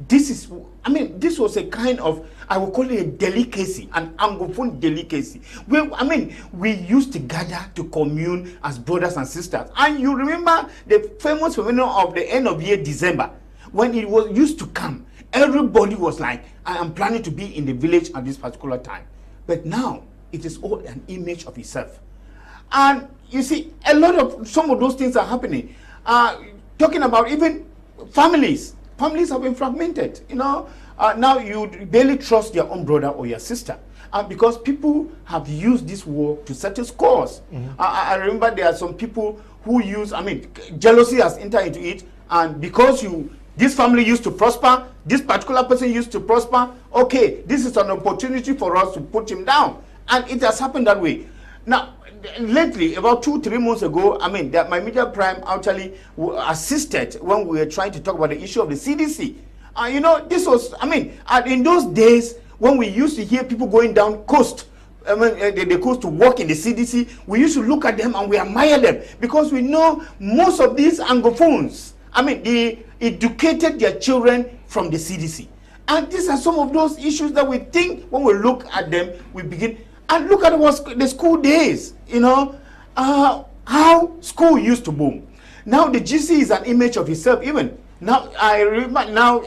This is, I mean, this was a kind of, I would call it a delicacy, an Anglophone delicacy. We used to gather to commune as brothers and sisters. And you remember the famous phenomenon of the end of year December, when it was used to come, everybody was like, I am planning to be in the village at this particular time. But now, it is all an image of itself. And you see, some of those things are happening. Talking about even families. Families have been fragmented. You know, now you barely trust your own brother or your sister, because people have used this war to settle scores. I remember there are some people who use, jealousy has entered into it, and because this family used to prosper, this particular person used to prosper, okay, this is an opportunity for us to put him down. And it has happened that way. Now, lately, about 2-3 months ago, I mean, that my media prime actually assisted when we were trying to talk about the issue of the CDC. You know, this was, I mean, in those days when we used to hear people going down coast, I mean, they coast to work in the CDC, we used to look at them and we admire them because we know most of these Anglophones, I mean, they educated their children from the CDC. And these are some of those issues that we think when we look at them, we begin, and look at the school days, you know, how school used to boom. Now the GC is an image of itself even. Now, I remember now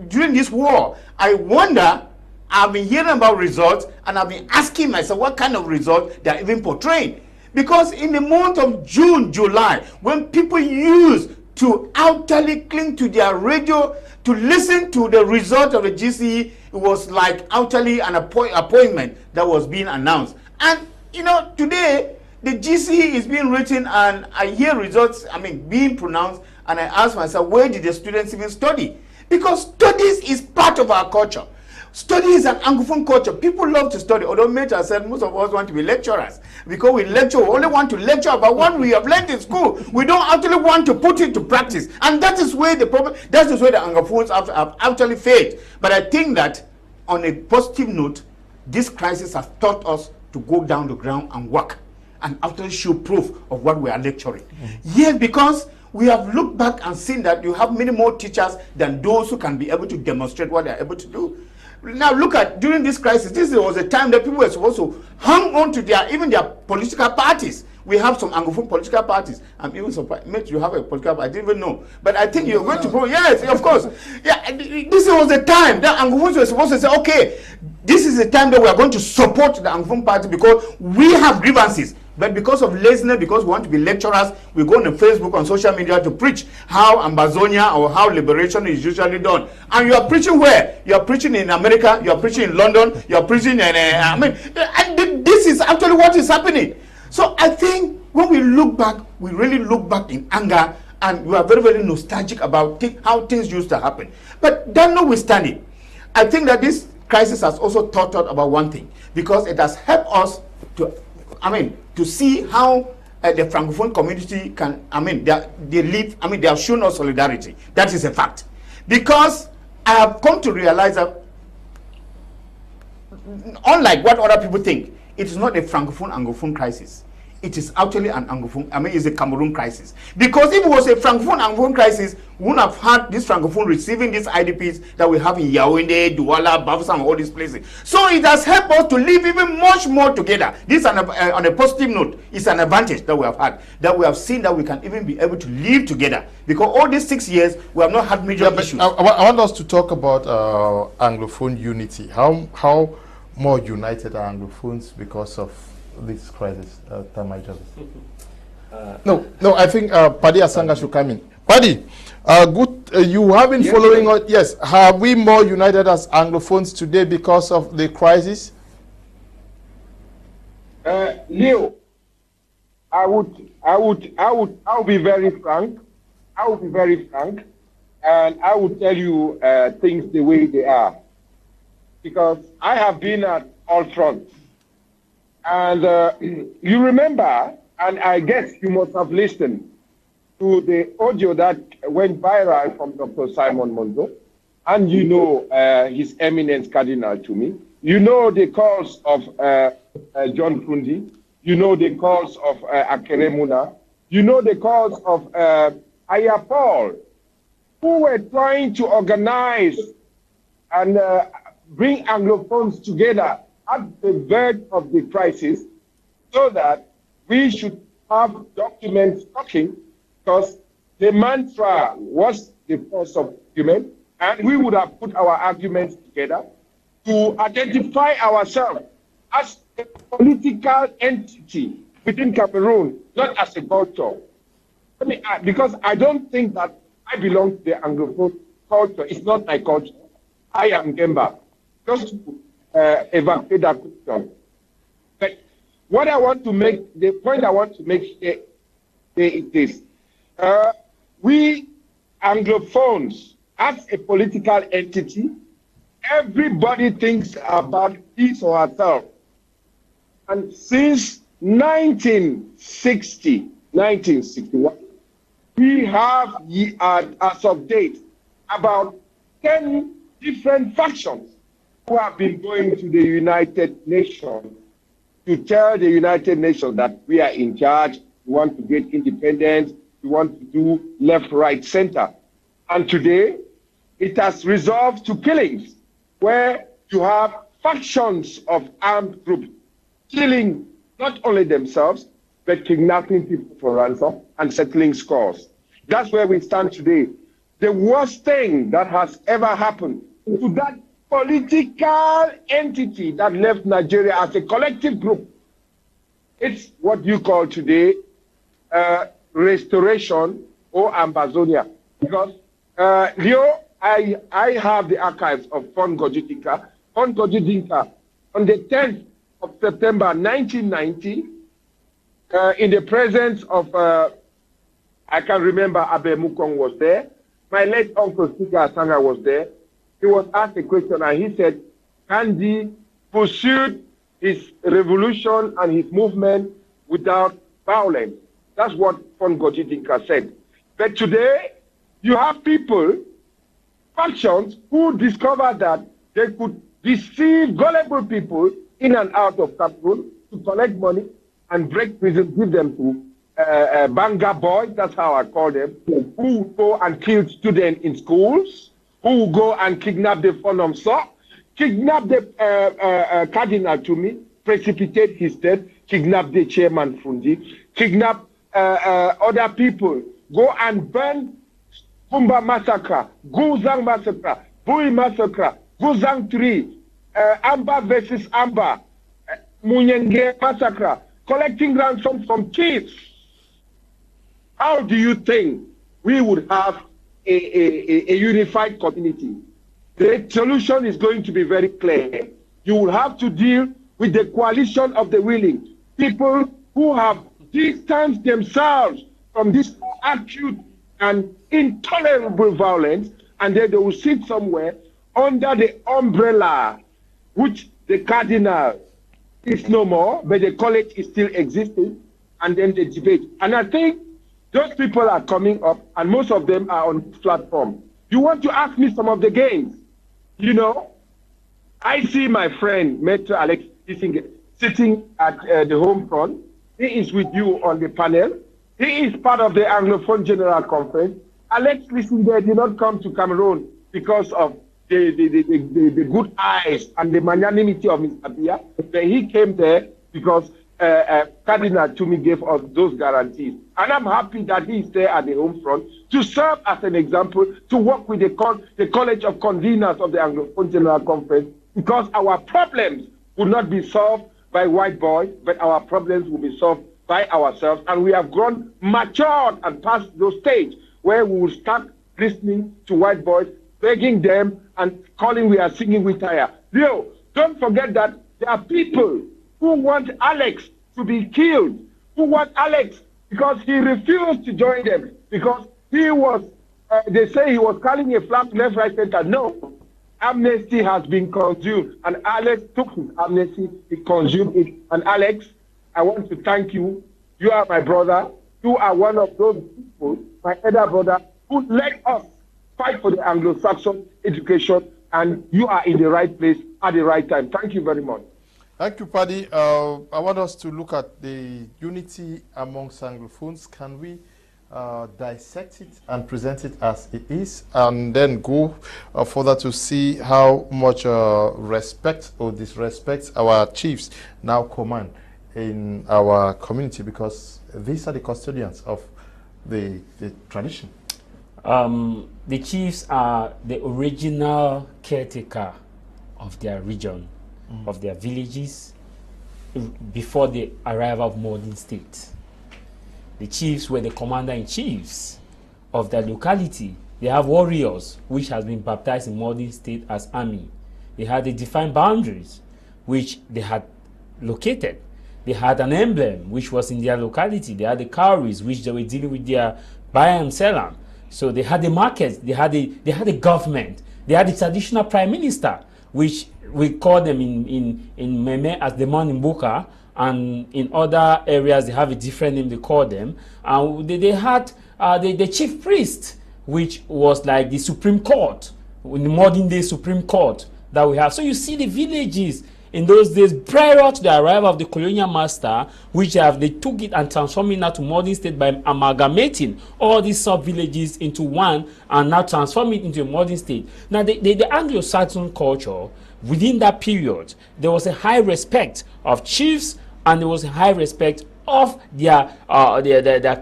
during this war, I wonder, I've been hearing about results and I've been asking myself what kind of results they're even portraying. Because in the month of June, July, when people used to actually cling to their radio to listen to the result of the GCE, it was like actually an appointment that was being announced. And you know, today the GCE is being written and I hear results, I mean, being pronounced, and I ask myself, where did the students even study? Because studies is part of our culture. Study is an Anglophone culture. People love to study. Although Maitre said most of us want to be lecturers. Because we lecture, we only want to lecture about what we have learned in school. We don't actually want to put it to practice. And that is where the problem, that is where the Anglophones have actually failed. But I think that on a positive note, this crisis has taught us to go down the ground and work and actually show proof of what we are lecturing. Yes, because we have looked back and seen that you have many more teachers than those who can be able to demonstrate what they are able to do. Now look at, during this crisis, this was a time that people were supposed to hang on to even their political parties. We have some Anglophone political parties. I'm even surprised. Mate, you have a political party, I didn't even know. But I think you're going to, yes, of course. Yeah, this was a time that Anglophones were supposed to say, okay, this is a time that we are going to support the Anglophone party because we have grievances. But because of laziness, because we want to be lecturers, we go on Facebook, on social media to preach how Ambazonia or how liberation is usually done. And you are preaching where? You are preaching in America, you are preaching in London, you are preaching in, I mean, and this is actually what is happening. So I think when we look back, we really look back in anger and we are very, very nostalgic about how things used to happen. But that notwithstanding, I think that this crisis has also taught us about one thing, because it has helped us to, to see how the Francophone community can, they live, they have shown us solidarity. That is a fact. Because I have come to realize that, unlike what other people think, it is not a Francophone-Anglophone crisis. It is actually an Anglophone, it's a Cameroon crisis. Because if it was a Francophone-Anglophone crisis, we wouldn't have had this Francophone receiving these IDPs that we have in Yaoundé, Douala, Bafoussam, all these places. So it has helped us to live even much more together. This, on a positive note, is an advantage that we have had, that we have seen that we can even be able to live together. Because all these 6 years, we have not had major issues. I want us to talk about Anglophone unity. How more united are Anglophones because of this crisis, Tamnjong? No, I think Paddy Asanga should come in. Paddy, you have been following us. Yes, are we more united as Anglophones today because of the crisis? Leo, I will be very frank. I will be very frank, and I will tell you things the way they are, because I have been at all fronts. And you remember, and I guess you must have listened to the audio that went viral from Dr. Simon Monzo, and you know His Eminence Cardinal to me. You know the calls of John Fundi. You know the calls of Akeremuna. You know the calls of Ayapol, who were trying to organize and bring Anglophones together at the verge of the crisis, so that we should have documents talking, because the mantra was the force of argument, and we would have put our arguments together to identify ourselves as a political entity within Cameroon, not as a culture. Because I don't think that I belong to the Anglophone culture. It's not my culture. I am Gemba. Just to evacuate that question. But what I want to make, the point I want to make here is this. We Anglophones as a political entity, everybody thinks about his or herself. And since 1961, we have, as of date, about 10 different factions who have been going to the United Nations to tell the United Nations that we are in charge, we want to get independence, we want to do left, right, center. And today, it has resolved to killings, where you have factions of armed groups killing not only themselves, but kidnapping people for ransom and settling scores. That's where we stand today. The worst thing that has ever happened to that political entity that left Nigeria as a collective group, it's what you call today restoration or Ambazonia. Because, Leo, I have the archives of Fon Gojidinka. Fon Gojidinka, on the 10th of September 1990, in the presence of, I can remember Abe Mukong was there, my late uncle Speaker Asanga was there. He was asked a question and he said, Kandi pursued his revolution and his movement without violence. That's what Fon Gojidinka said. But today, you have people, factions, who discovered that they could deceive gullible people in and out of Cameroon to collect money and break prison, give them to Banga boys, that's how I call them, who go and kill students in schools, who go and kidnap the Fonomso, kidnap the Cardinal to me, precipitate his death, kidnap the chairman Fundi, kidnap other people, go and burn Kumba massacre, Guzang massacre, Bui massacre, Guzang 3, Amba versus Amba, Munyenge massacre, collecting ransom from chiefs. How do you think we would have a unified community? The solution is going to be very clear. You will have to deal with the coalition of the willing, people who have distanced themselves from this acute and intolerable violence, and then they will sit somewhere under the umbrella, which the cardinal is no more, but the college is still existing, and then they debate. And I think those people are coming up, and most of them are on this platform. You want to ask me some of the games? You know, I see my friend, Maitre Alex Lisinge, sitting at the home front. He is with you on the panel. He is part of the Anglophone General Conference. Alex Lisinge did not come to Cameroon because of the good eyes and the magnanimity of Mr. Bia. But he came there because Cardinal Tumi gave us those guarantees. And I'm happy that he is there at the home front to serve as an example, to work with the College of Conveners of the Anglophone General Conference, because our problems will not be solved by white boys, but our problems will be solved by ourselves. And we have grown matured and past those stage where we will start listening to white boys, begging them and calling we are singing with tire. Leo, don't forget that there are people who want Alex to be killed, who want Alex because he refused to join them, because he was, they say he was calling a flag left, right, center. No, amnesty has been consumed, and Alex took his amnesty, he consumed it. And Alex, I want to thank you. You are my brother. You are one of those people, my elder brother, who led us fight for the Anglo-Saxon education, and you are in the right place at the right time. Thank you very much. Thank you, Paddy. I want us to look at the unity amongst Anglophones. Can we dissect it and present it as it is, and then go further to see how much respect or disrespect our chiefs now command in our community, because these are the custodians of the tradition. The chiefs are the original caretaker of their region, of their villages, before the arrival of modern state. The chiefs were the commander-in-chiefs of their locality. They have warriors, which has been baptized in modern state as army. They had the defined boundaries, which they had located. They had an emblem, which was in their locality. They had the cowries, which they were dealing with their buy and sell. So they had the markets, they had the government, they had the traditional prime minister, which we call them in Meme as the man in Boka, and in other areas they have a different name they call them. And they had the chief priest, which was like the Supreme Court, in the modern day Supreme Court that we have. So you see the villages in those days, prior to the arrival of the colonial master, which they took it and transformed it now to modern state by amalgamating all these sub-villages into one and now transform it into a modern state. Now, the Anglo-Saxon culture, within that period, there was a high respect of chiefs and there was a high respect of their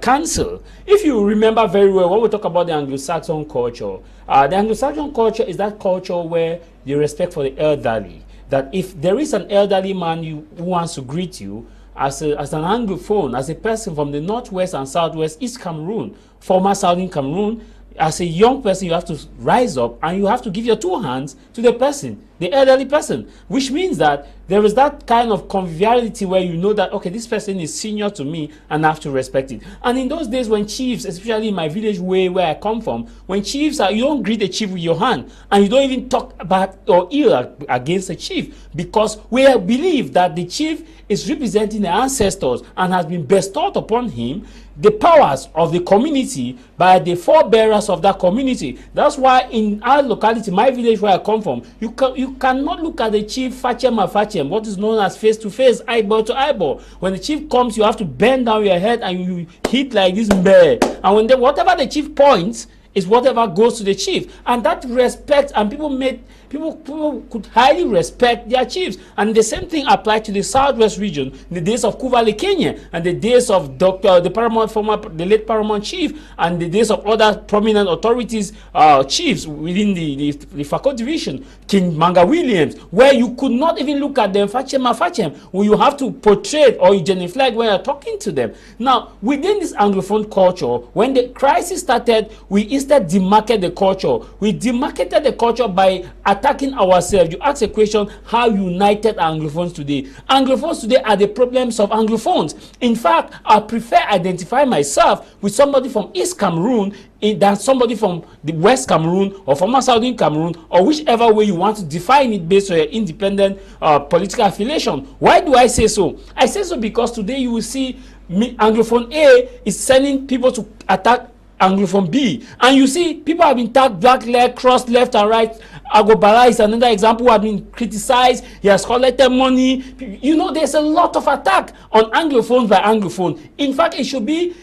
council. If you remember very well, when we talk about the Anglo-Saxon culture, the Anglo-Saxon culture is that culture where the respect for the elderly, that if there is an elderly man who wants to greet you as an Anglophone, as a person from the northwest and southwest East Cameroon, former Southern Cameroon, as a young person, you have to rise up and you have to give your 2 hands to the person, the elderly person, which means that there is that kind of conviviality where you know that, okay, this person is senior to me and I have to respect it. And in those days when chiefs, especially in my village way where I come from, when chiefs you don't greet a chief with your hand and you don't even talk bad or ill against a chief, because we believe that the chief is representing the ancestors and has been bestowed upon him the powers of the community by the forebearers of that community. That's why in our locality, my village where I come from, you cannot look at the chief facem, what is known as face to face, eyeball to eyeball. When the chief comes, you have to bend down your head and you hit like this bear. And when whatever the chief points is whatever goes to the chief. And that respect, and people could highly respect their chiefs. And the same thing applied to the southwest region in the days of Kuvali Kenya and the days of the late paramount chief, and the days of other prominent authorities, chiefs within the Fako division, King Manga Williams, where you could not even look at them facem, where you have to portray or you genuflect when you're talking to them. Now, within this Anglophone culture, when the crisis started, we instead demarcated the culture. We demarcated the culture by attacking ourselves. You ask a question, how united are Anglophones today? Anglophones today are the problems of Anglophones. In fact, I prefer identify myself with somebody from East Cameroon than somebody from the West Cameroon or from Southern Cameroon, or whichever way you want to define it based on your independent political affiliation. Why do I say so? I say so because today you will see Anglophone A is sending people to attack Anglophone B, and you see people have been tagged black leg, cross left and right. Agobala is another example who has been criticized. He has collected money. You know, there's a lot of attack on Anglophones by Anglophone. In fact, it should be,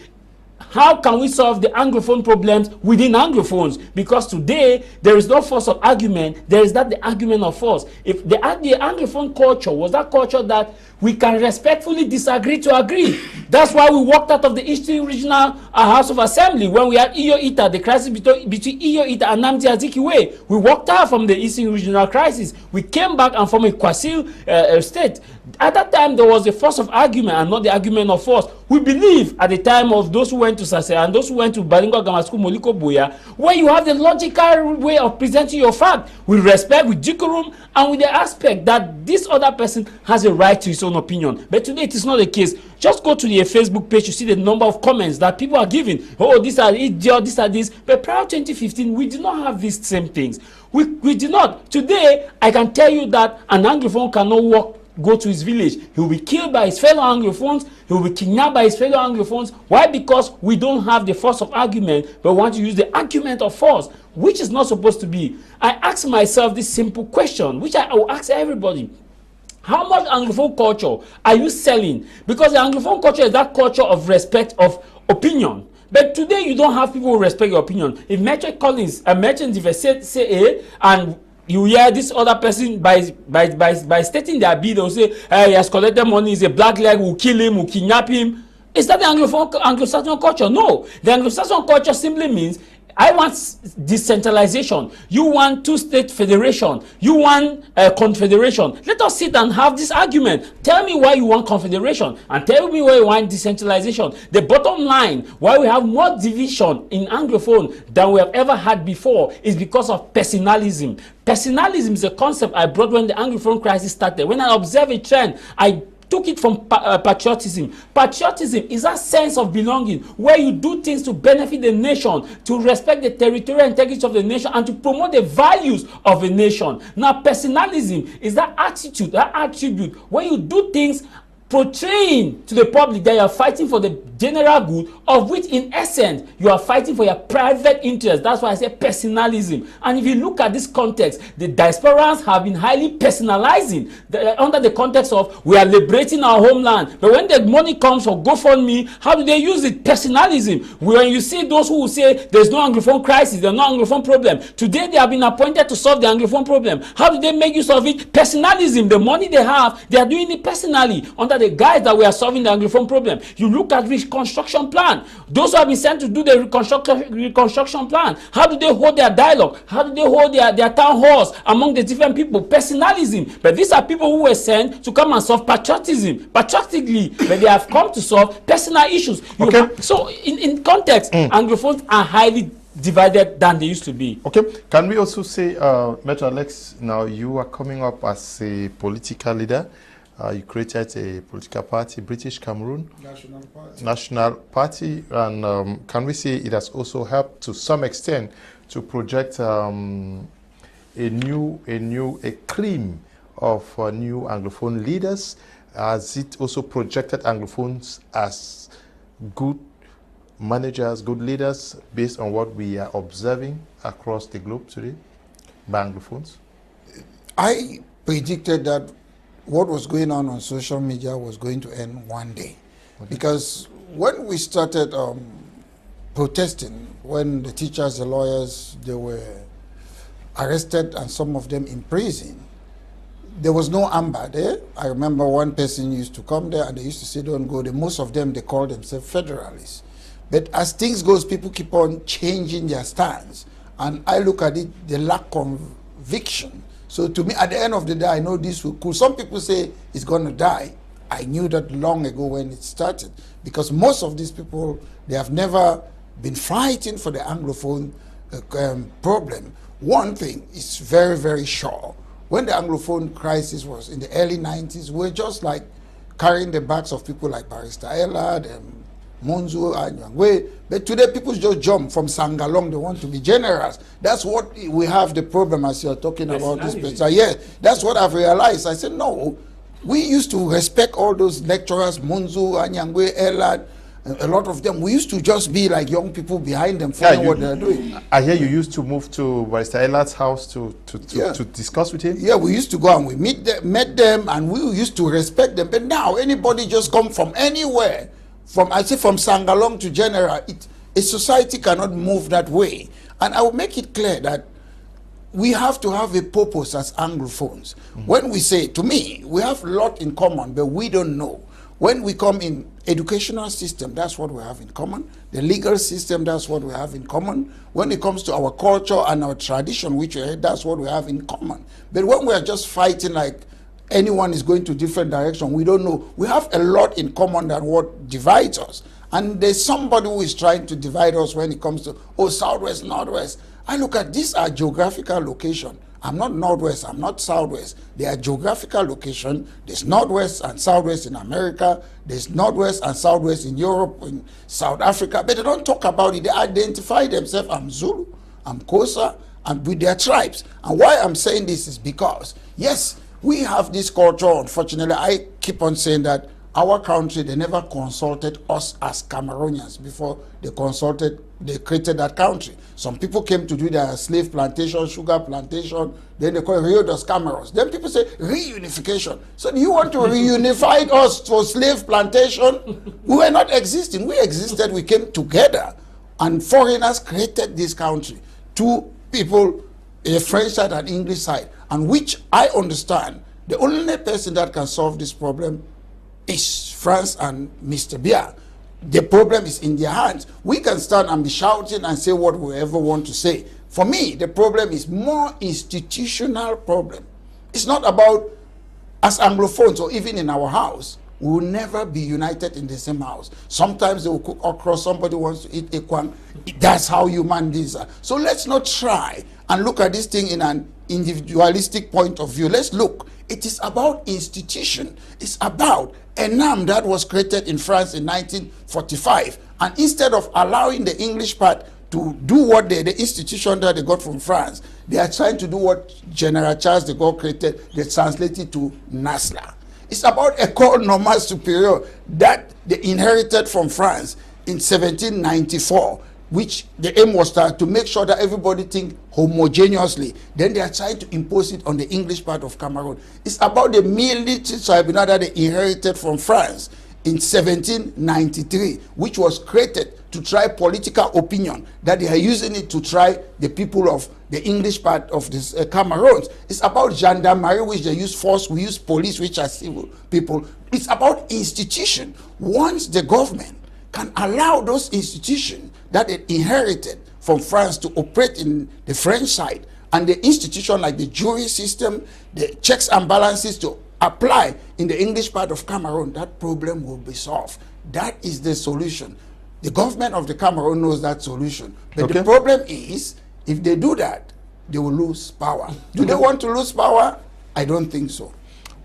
how can we solve the Anglophone problems within Anglophones? Because today, there is no force of argument. There is not the argument of force. If the Anglophone culture was that culture that we can respectfully disagree to agree. That's why we walked out of the Eastern Regional House of Assembly when we had Iyo Ita, the crisis between Iyo Ita and Namdi Azikiwe. We walked out from the Eastern Regional crisis. We came back and formed a Kwasil state. At that time, there was a force of argument and not the argument of force. We believe at the time of those who went to Sase and those who went to Balingo Gamasku Moliko Boya, where you have the logical way of presenting your fact with respect, with decorum, and with the aspect that this other person has a right to his own opinion. But today it is not the case. Just go to the Facebook page, you see the number of comments that people are giving. Oh, these are idiot, these are this. But prior to 2015, we did not have these same things. We did not. Today, I can tell you that an Anglophone cannot go to his village. He will be killed by his fellow Anglophones. He will be kidnapped by his fellow Anglophones. Why? Because we don't have the force of argument, but want to use the argument of force, which is not supposed to be. I ask myself this simple question, which I will ask everybody. How much Anglophone culture are you selling? Because the Anglophone culture is that culture of respect of opinion. But today you don't have people who respect your opinion. If Maitre Collins and Maitre Ndive say A, and you hear this other person by stating their bid, they'll say, hey, he has collected money, he's a black leg, we'll kill him, we'll kidnap him. Is that the Anglo-Saxon culture? No. The Anglo-Saxon culture simply means, I want decentralization. You want two-state federation. You want confederation. Let us sit and have this argument. Tell me why you want confederation and tell me why you want decentralization. The bottom line, why we have more division in Anglophone than we have ever had before, is because of personalism. Personalism is a concept I brought when the Anglophone crisis started. When I observe a trend, I took it from patriotism. Patriotism is that sense of belonging where you do things to benefit the nation, to respect the territorial integrity of the nation, and to promote the values of a nation. Now, personalism is that attitude, that attribute where you do things portraying to the public that you are fighting for the general good, of which in essence you are fighting for your private interest. That's why I say personalism. And if you look at this context, the diasporans have been highly personalizing under the context of we are liberating our homeland. But when the money comes for GoFundMe, how do they use it? Personalism. When you see those who will say there's no Anglophone crisis, there's no Anglophone problem, today they have been appointed to solve the Anglophone problem. How do they make use of it? Personalism. The money they have, they are doing it personally under the guise that we are solving the Anglophone problem. You look at reconstruction plan. Those who have been sent to do the reconstruction plan, how do they hold their dialogue? How do they hold their town halls among the different people? Personalism. But these are people who were sent to come and solve patriotically, but they have come to solve personal issues. Okay. So in context, Anglophones are highly divided than they used to be. Okay. Can we also say, Maitre Alex, now you are coming up as a political leader. You created a political party, British Cameroon National Party, and can we say it has also helped to some extent to project a cream of new Anglophone leaders? Has it also projected Anglophones as good managers, good leaders, based on what we are observing across the globe today by Anglophones? I predicted that what was going on social media was going to end one day. Okay. Because when we started protesting, when the teachers, the lawyers, they were arrested and some of them in prison, there was no amber there. I remember one person used to come there and they used to say, don't go there. Most of them, they call themselves federalists. But as things goes, people keep on changing their stance. And I look at it, they lack conviction. So to me, at the end of the day, I know this will cool. Some people say it's going to die. I knew that long ago when it started. Because most of these people, they have never been fighting for the Anglophone problem. One thing is very, very sure. When the Anglophone crisis was in the early 90s, we were just like carrying the backs of people like Barrister Ellard and Monzo and Nyah. But today people just jump from Sangalong, they want to be generous. That's what we have the problem as you're talking about this place. Yeah, that's what I've realized. I said, no, we used to respect all those lecturers, Monzo, Anyangwe, Ellard, a lot of them. We used to just be like young people behind them, following what they're doing. I hear you used to move to Barrister Ellard's house to discuss with him? Yeah, we used to go and we met them and we used to respect them. But now anybody just come from anywhere. From Sangalong to General, a society cannot move that way. And I will make it clear that we have to have a purpose as Anglophones. When we say, to me, we have a lot in common, but we don't know. When we come in educational system, that's what we have in common. The legal system, that's what we have in common. When it comes to our culture and our tradition, which that's what we have in common. But when we are just fighting like anyone is going to different direction, we don't know. We have a lot in common than what divides us. And there's somebody who is trying to divide us when it comes to, Southwest, Northwest. I look at these are geographical location. I'm not Northwest, I'm not Southwest. They are geographical location. There's Northwest and Southwest in America. There's Northwest and Southwest in Europe, in South Africa. But they don't talk about it. They identify themselves. I'm Zulu, I'm Xhosa, and with their tribes. And why I'm saying this is because, yes, we have this culture. Unfortunately, I keep on saying that our country, they never consulted us as Cameroonians before they created that country. Some people came to do their slave plantation, sugar plantation, then they call it Rio dos Cameros. Then people say reunification. So do you want to reunify us for slave plantation? We were not existing. We existed, we came together. And foreigners created this country. Two people, a French side and English side. And which I understand, the only person that can solve this problem is France and Mr. Biya. The problem is in their hands. We can stand and be shouting and say what we ever want to say. For me, the problem is more institutional problem. It's not about as Anglophones or even in our house. We will never be united in the same house. Sometimes they will cook okra, somebody wants to eat ekwang. That's how human beings are. So let's not try and look at this thing in an individualistic point of view. Let's look It is about institution. It's about a NAM that was created in France in 1945. And instead of allowing the English part to do what the institution that they got from France, they are trying to do what General Charles de Gaulle created. They translated to NASLA. It's about École Normale Supérieure that they inherited from France in 1794, which the aim was to make sure that everybody think homogeneously. Then they are trying to impose it on the English part of Cameroon. It's about the military tribunal that they inherited from France in 1793, which was created to try political opinion, that they are using it to try the people of the English part of this Cameroon. It's about gendarmerie, which they use force, we use police, which are civil people. It's about institution. Once the government can allow those institutions that it inherited from France to operate in the French side, and the institution like the jury system, the checks and balances to apply in the English part of Cameroon, that problem will be solved. That is the solution. The government of the Cameroon knows that solution. But the problem is, if they do that, they will lose power. Do they want to lose power? I don't think so.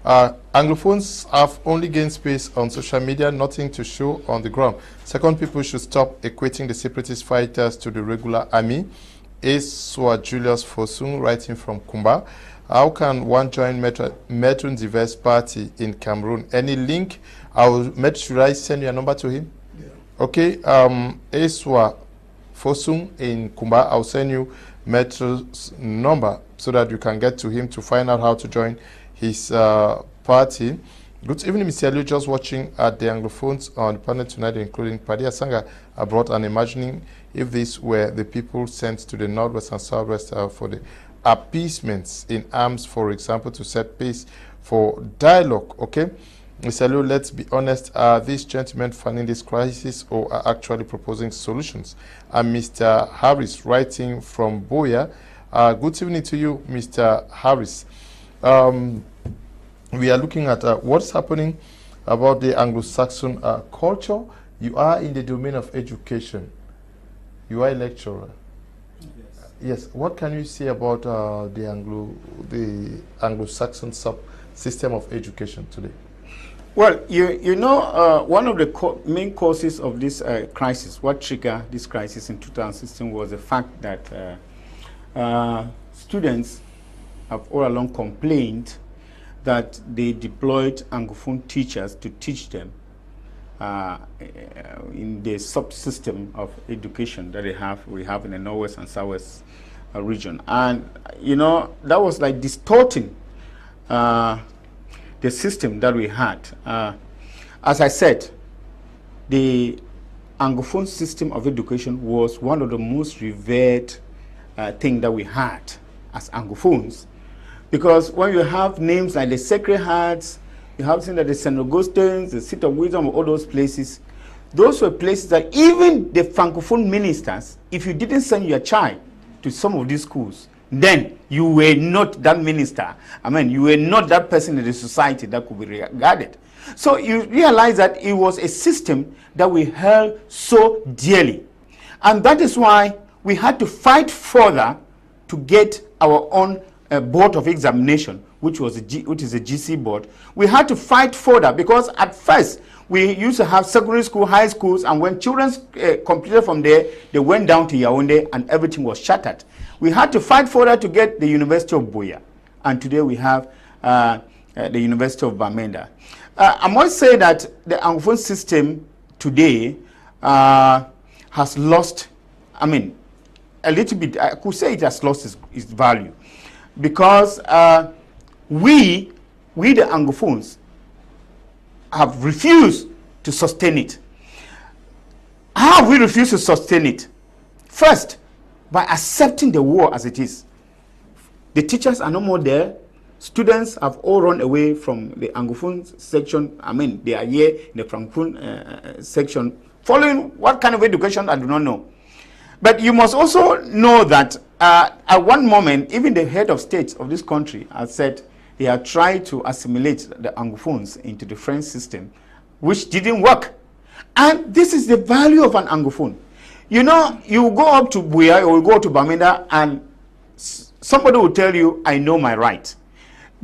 Anglophones have only gained space on social media, nothing to show on the ground. Second, people should stop equating the separatist fighters to the regular army. Eswa Julius Fosun, writing from Kumba. How can one join Maitre Ndive's party in Cameroon? Any link? Should I send you a number to him? Yeah. Okay. Eswa Fosun in Kumba, I'll send you Maitre's number so that you can get to him to find out how to join his party. Good evening, Mr. Liu. Just watching at the Anglophones on the panel tonight, including Paddy Asanga abroad, and imagining if these were the people sent to the northwest and southwest for the appeasements in arms, for example, to set pace for dialogue. Okay, Mr. Liu, let's be honest. Are these gentlemen funding this crisis or are actually proposing solutions? And Mr. Harris, writing from Boya. Good evening to you, Mr. Harris. We are looking at what's happening about the Anglo-Saxon culture. You are in the domain of education. You are a lecturer. Yes. What can you say about the Anglo-Saxon system of education today? Well, you know, one of the main causes of this crisis, what triggered this crisis in 2016, was the fact that students have all along complained that they deployed Anglophone teachers to teach them in the subsystem of education that we have in the northwest and southwest region. And, you know, that was like distorting the system that we had. As I said, the Anglophone system of education was one of the most revered thing that we had as Anglophones. Because when you have names like the Sacred Hearts, you have things like the St. Augustine's, the Seat of Wisdom, all those places, those were places that even the Francophone ministers, if you didn't send your child to some of these schools, then you were not that minister. I mean, you were not that person in the society that could be regarded. So you realize that it was a system that we held so dearly. And that is why we had to fight further to get our own board of examination, which is a GC board. We had to fight further because at first we used to have secondary school, high schools, and when children completed from there, they went down to Yaoundé and everything was shattered. We had to fight further to get the University of Buea, and today we have the University of Bamenda. I must say that the Anglophone system today has lost, I mean, a little bit, I could say it has lost its value. Because we the Anglophones, have refused to sustain it. How have we refused to sustain it? First, by accepting the war as it is. The teachers are no more there. Students have all run away from the Anglophone section. I mean, they are here in the Francophone section, following what kind of education I do not know. But you must also know that at one moment, even the head of state of this country has said they have tried to assimilate the Anglophones into the French system, which didn't work. And this is the value of an Anglophone. You know, you go up to Buea or you go to Bamenda and somebody will tell you, I know my right.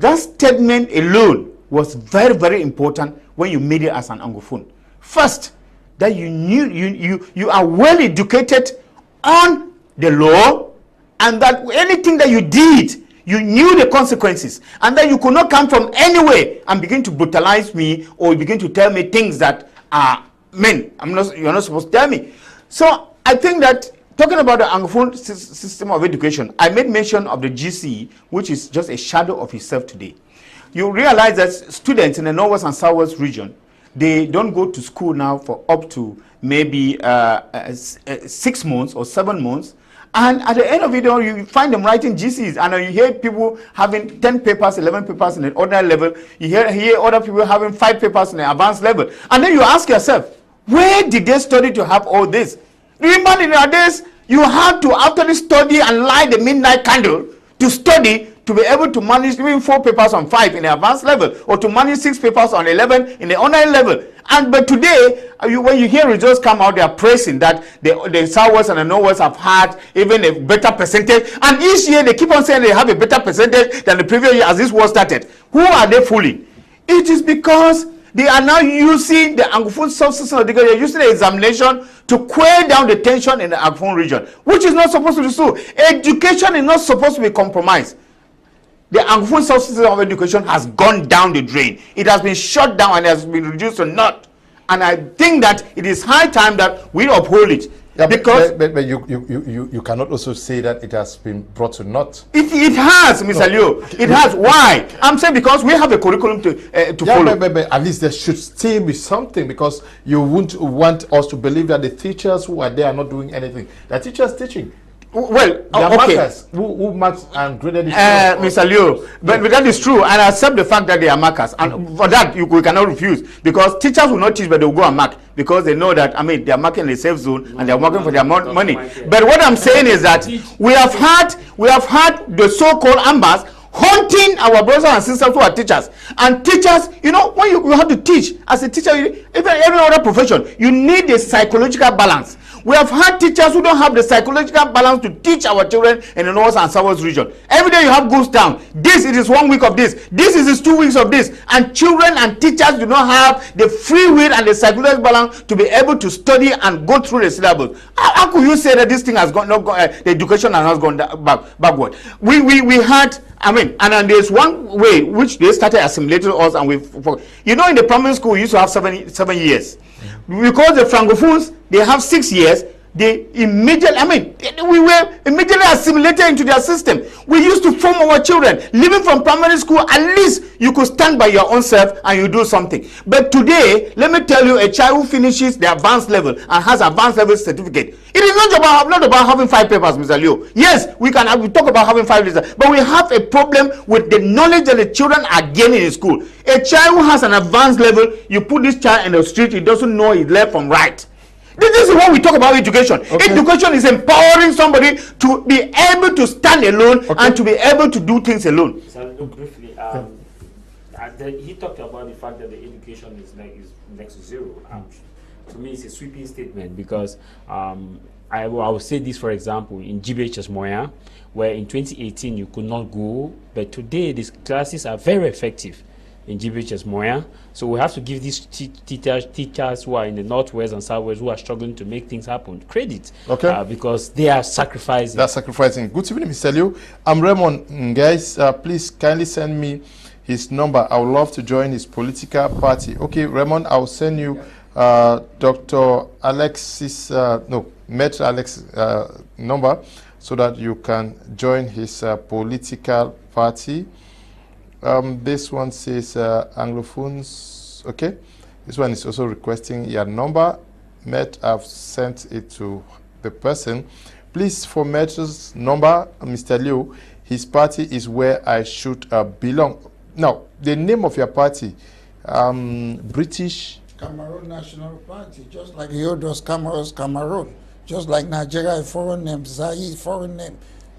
That statement alone was very, very important when you made it as an Anglophone. First, that you knew you are well educated on the law, and that anything that you did, you knew the consequences, and that you could not come from anywhere and begin to brutalize me or begin to tell me things that are men. You're not supposed to tell me. So I think that talking about the Anglophone system of education, I made mention of the GC, which is just a shadow of itself today. You realize that students in the Northwest and Southwest region, they don't go to school now for up to maybe 6 months or 7 months. And at the end of it all, you find them writing GCs, and you hear people having 10 papers, 11 papers in the ordinary level. You hear other people having 5 papers in the advanced level. And then you ask yourself, where did they study to have all this? Remember in our days, you had to actually study and light the midnight candle to study to be able to manage even 4 papers on 5 in the advanced level, or to manage 6 papers on 11 in the online level. But today, when you hear results come out, they are praising that the Southwest and the Northwest have had even a better percentage. And each year they keep on saying they have a better percentage than the previous year as this war started. Who are they fooling? It is because they are now using the Anglophone subsystem of education. They're using the examination to quell down the tension in the Anglophone region, which is not supposed to be so. Education is not supposed to be compromised. The Anglophone subsystem of education has gone down the drain. It has been shut down and has been reduced to naught. And I think that it is high time that we uphold it. Yeah, because but you cannot also say that it has been brought to naught. It has, Mr. Leo. It has. Why? I'm saying because we have a curriculum to follow. But at least there should still be something, because you wouldn't want us to believe that the teachers who are there are not doing anything. The teachers teaching. Well, okay. markers who marks and graded it. Mr. Leo, but that is true, and I accept the fact that they are markers, and for that we cannot refuse, because teachers will not teach, but they will go and mark, because they know that they are marking in a safe zone and they are working for their money. But what I'm saying is that we have had the so-called ambas haunting our brothers and sisters who are teachers. And teachers, when you have to teach as a teacher, even every other profession, you need a psychological balance. We have had teachers who don't have the psychological balance to teach our children in the North and South region. Every day you have ghost town. It is 1 week of this. This is 2 weeks of this. And children and teachers do not have the free will and the psychological balance to be able to study and go through the syllabus. How could you say that this thing has gone, the education has not gone backward? We had, and there's one way which they started assimilating us, and in the primary school we used to have 7 years. Because the Francophones, they have 6 years, they immediately, we were immediately assimilated into their system. We used to form our children. Living from primary school, at least you could stand by your own self and you do something. But today, let me tell you, a child who finishes the advanced level and has advanced level certificate, it is not about having 5 papers, Mr. Leo. Yes, we talk about having 5 papers, but we have a problem with the knowledge that the children are gaining in school. A child who has an advanced level, you put this child in the street, he doesn't know his left from right. This is what we talk about education. Okay. Education is empowering somebody to be able to stand alone and to be able to do things alone. So briefly, he talked about the fact that the education is next to zero. To me, it's a sweeping statement, because I will say this, for example, in GBHS Moya, where in 2018 you could not go, but today these classes are very effective in GBHS Moya. So we have to give these teachers who are in the Northwest and Southwest, who are struggling to make things happen, credit. Okay. Because they are sacrificing. They are sacrificing. Good evening, Mr. Liu. I'm Raymond. Guys, please kindly send me his number. I would love to join his political party. Okay, Raymond, I'll send you Dr. Alexis, Maitre Alex number, so that you can join his political party. This one says Anglophones. Okay, this one is also requesting your number. I've sent it to the person. Please, for Maitre's number, Mr. Liu, his party is where I should belong. Now, the name of your party, British Cameroon National Party, just like Yodos Cameroon, just like Nigeria, a foreign name, Zaire, foreign name.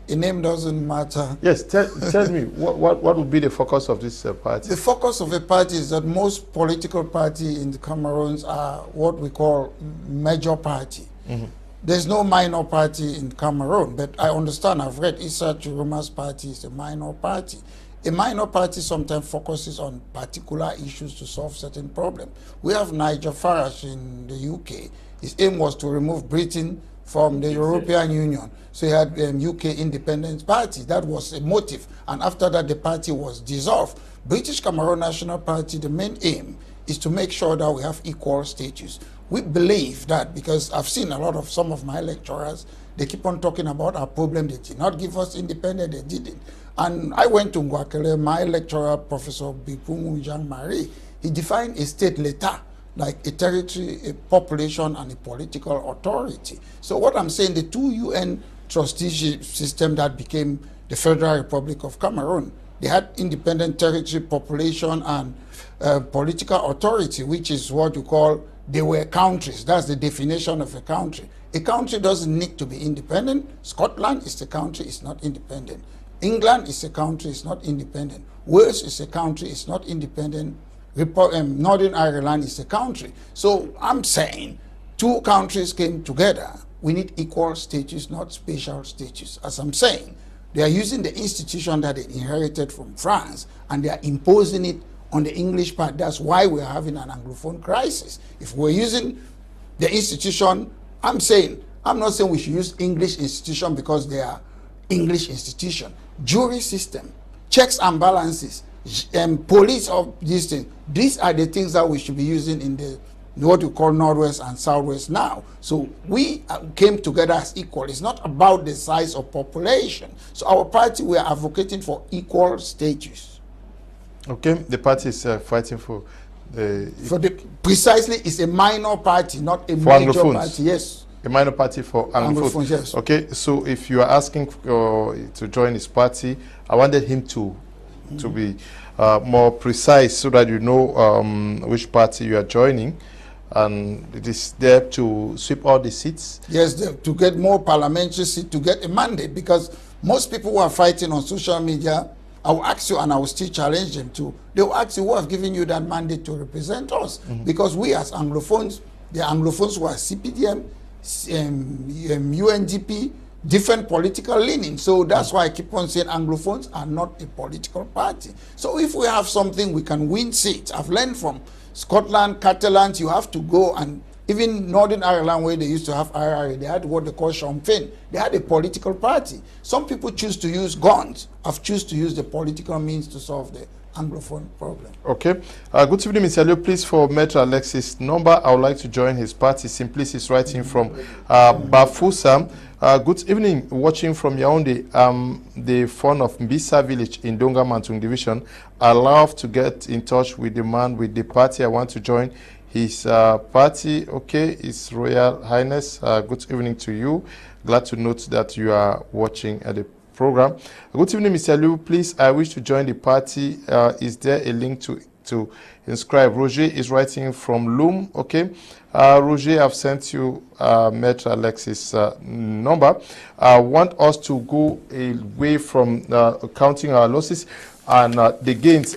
A name doesn't matter. Yes, tell me, what would be the focus of this party? The focus of a party is that most political parties in the Cameroons are what we call major party. Mm-hmm. There's no minor party in Cameroon, but I understand, I've read Issa Chiruma's party is a minor party. A minor party sometimes focuses on particular issues to solve certain problems. We have Nigel Farage in the UK. His aim was to remove Britain from the European Union. So he had UK Independence Party. That was a motive. And after that, the party was dissolved. British Cameroon National Party, the main aim is to make sure that we have equal status. We believe that, because I've seen a lot of some of my lecturers, they keep on talking about our problem. They did not give us independence, they didn't. And I went to Ngwakele, my lecturer, Professor Bipungu Jean-Marie, he defined a state l'etat, like a territory, a population, and a political authority. So what I'm saying, the two UN trusteeship system that became the Federal Republic of Cameroon, they had independent territory, population, and political authority, which is what you call, they were countries. That's the definition of a country. A country doesn't need to be independent. Scotland is a country, it's not independent. England is a country, it's not independent. Wales is a country, it's not independent. Northern Ireland is a country. So I'm saying two countries came together. We need equal status, not special status. As I'm saying, they are using the institution that they inherited from France, and they are imposing it on the English part. That's why we're having an Anglophone crisis. If we're using the institution, I'm not saying we should use English institution because they are English institution. Jury system, checks and balances, police of these things. These are the things that we should be using in the what you call Northwest and Southwest now. So we came together as equal. It's not about the size of population. So our party, we are advocating for equal status. Okay, the party is fighting for the... precisely, it's a minor party, not a major party. Yes. A minor party for Anglophones. Yes. Okay, so if you are asking to join his party, I wanted him to be more precise so that you know which party you are joining, and it is there to sweep all the seats. Yes, to get more parliamentary seats, to get a mandate, because most people who are fighting on social media, I will ask you, and I will still challenge them too. They will ask you, who have given you that mandate to represent us? Because we as Anglophones, the Anglophones who are CPDM, UNDP, different political leaning. So that's why I keep on saying Anglophones are not a political party. So if we have something, we can win seats. I've learned from Scotland, Catalans, you have to go, and even Northern Ireland, where they used to have IRA, they had what they call Sinn Féin. They had a political party. Some people choose to use guns. I've choose to use the political means to solve the Anglophone problem. Okay. Good evening, Mr. Leo. Please, for Maitre Alexis' number, I would like to join his party. Simplice is writing from Bafoussam. Good evening, watching from Yaoundé. The fund of Mbisa village in Donga Mantung division. I love to get in touch with the man with the party. I want to join his party. Okay, His Royal Highness. Good evening to you. Glad to note that you are watching the program. Good evening, Mr. Liu. Please, I wish to join the party. Is there a link to inscribe? Roger is writing from Loom. Okay, Roger, I've sent you Maitre Alexis' number. I want us to go away from counting our losses and the gains.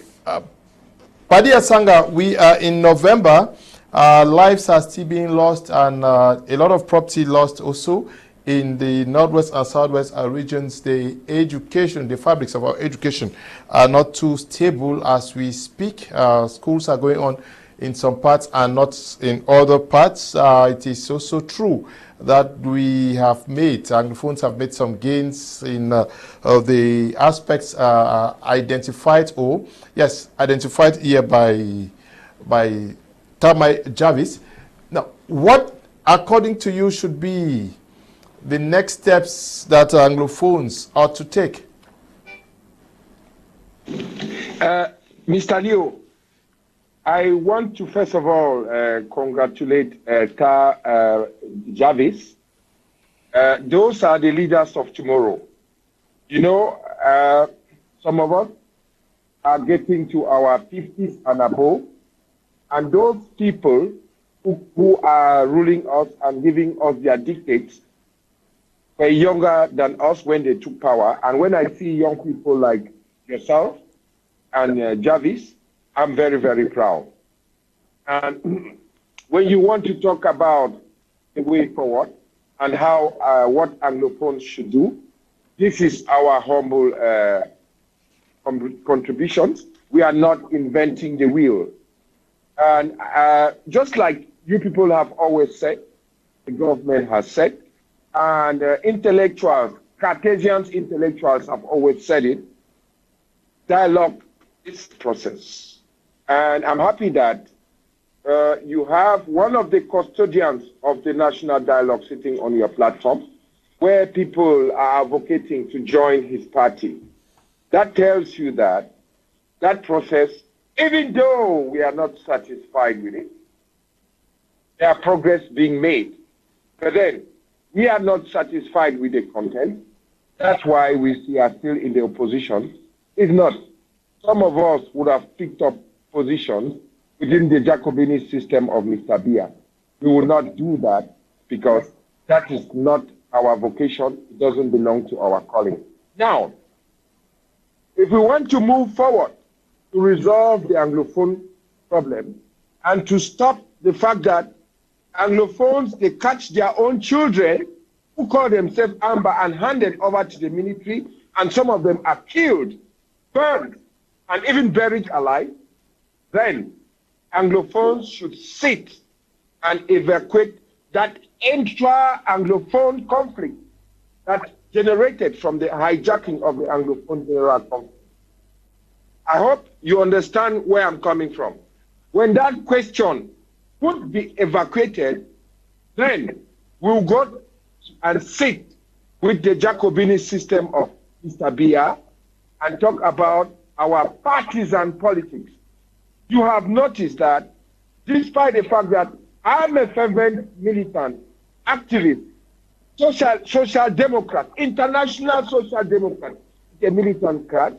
Paddy Asanga, we are in November. Lives are still being lost, and a lot of property lost also. In the Northwest and Southwest regions, the education, the fabrics of our education are not too stable as we speak. Schools are going on in some parts and not in other parts. It is also true that we have made, Anglophones have made some gains in the aspects identified here by Tamai Jarvis. Now, what, according to you, should be the next steps that Anglophones ought to take? Mr. Leo, I want to first of all congratulate Jarvis. Those are the leaders of tomorrow. You know, some of us are getting to our 50s and above, and those people who are ruling us and giving us their dictates were younger than us when they took power. And when I see young people like yourself and Jarvis, I'm very, very proud. And when you want to talk about the way forward and how what Anglophones should do, this is our humble contributions. We are not inventing the wheel. And just like you people have always said, the government has said, and intellectuals, Cartesian intellectuals have always said it, dialogue is a process. And I'm happy that you have one of the custodians of the national dialogue sitting on your platform, where people are advocating to join his party. That tells you that that process, even though we are not satisfied with it, there are progress being made. But then, we are not satisfied with the content. That's why we are still in the opposition. If not, some of us would have picked up positions within the Jacobini system of Mr. Biya. We will not do that because that is not our vocation. It doesn't belong to our calling. Now, if we want to move forward to resolve the Anglophone problem and to stop the fact that Anglophones, they catch their own children who call themselves Amber and handed over to the military, and some of them are killed, burned, and even buried alive, then Anglophones should sit and evacuate that intra-Anglophone conflict that generated from the hijacking of the Anglophone general conflict. I hope you understand where I'm coming from. When that question would be evacuated, then we'll go and sit with the Jacobini system of Mr. Biya and talk about our partisan politics. You have noticed that despite the fact that I'm a fervent militant, activist, social democrat, international social democrat, a militant card,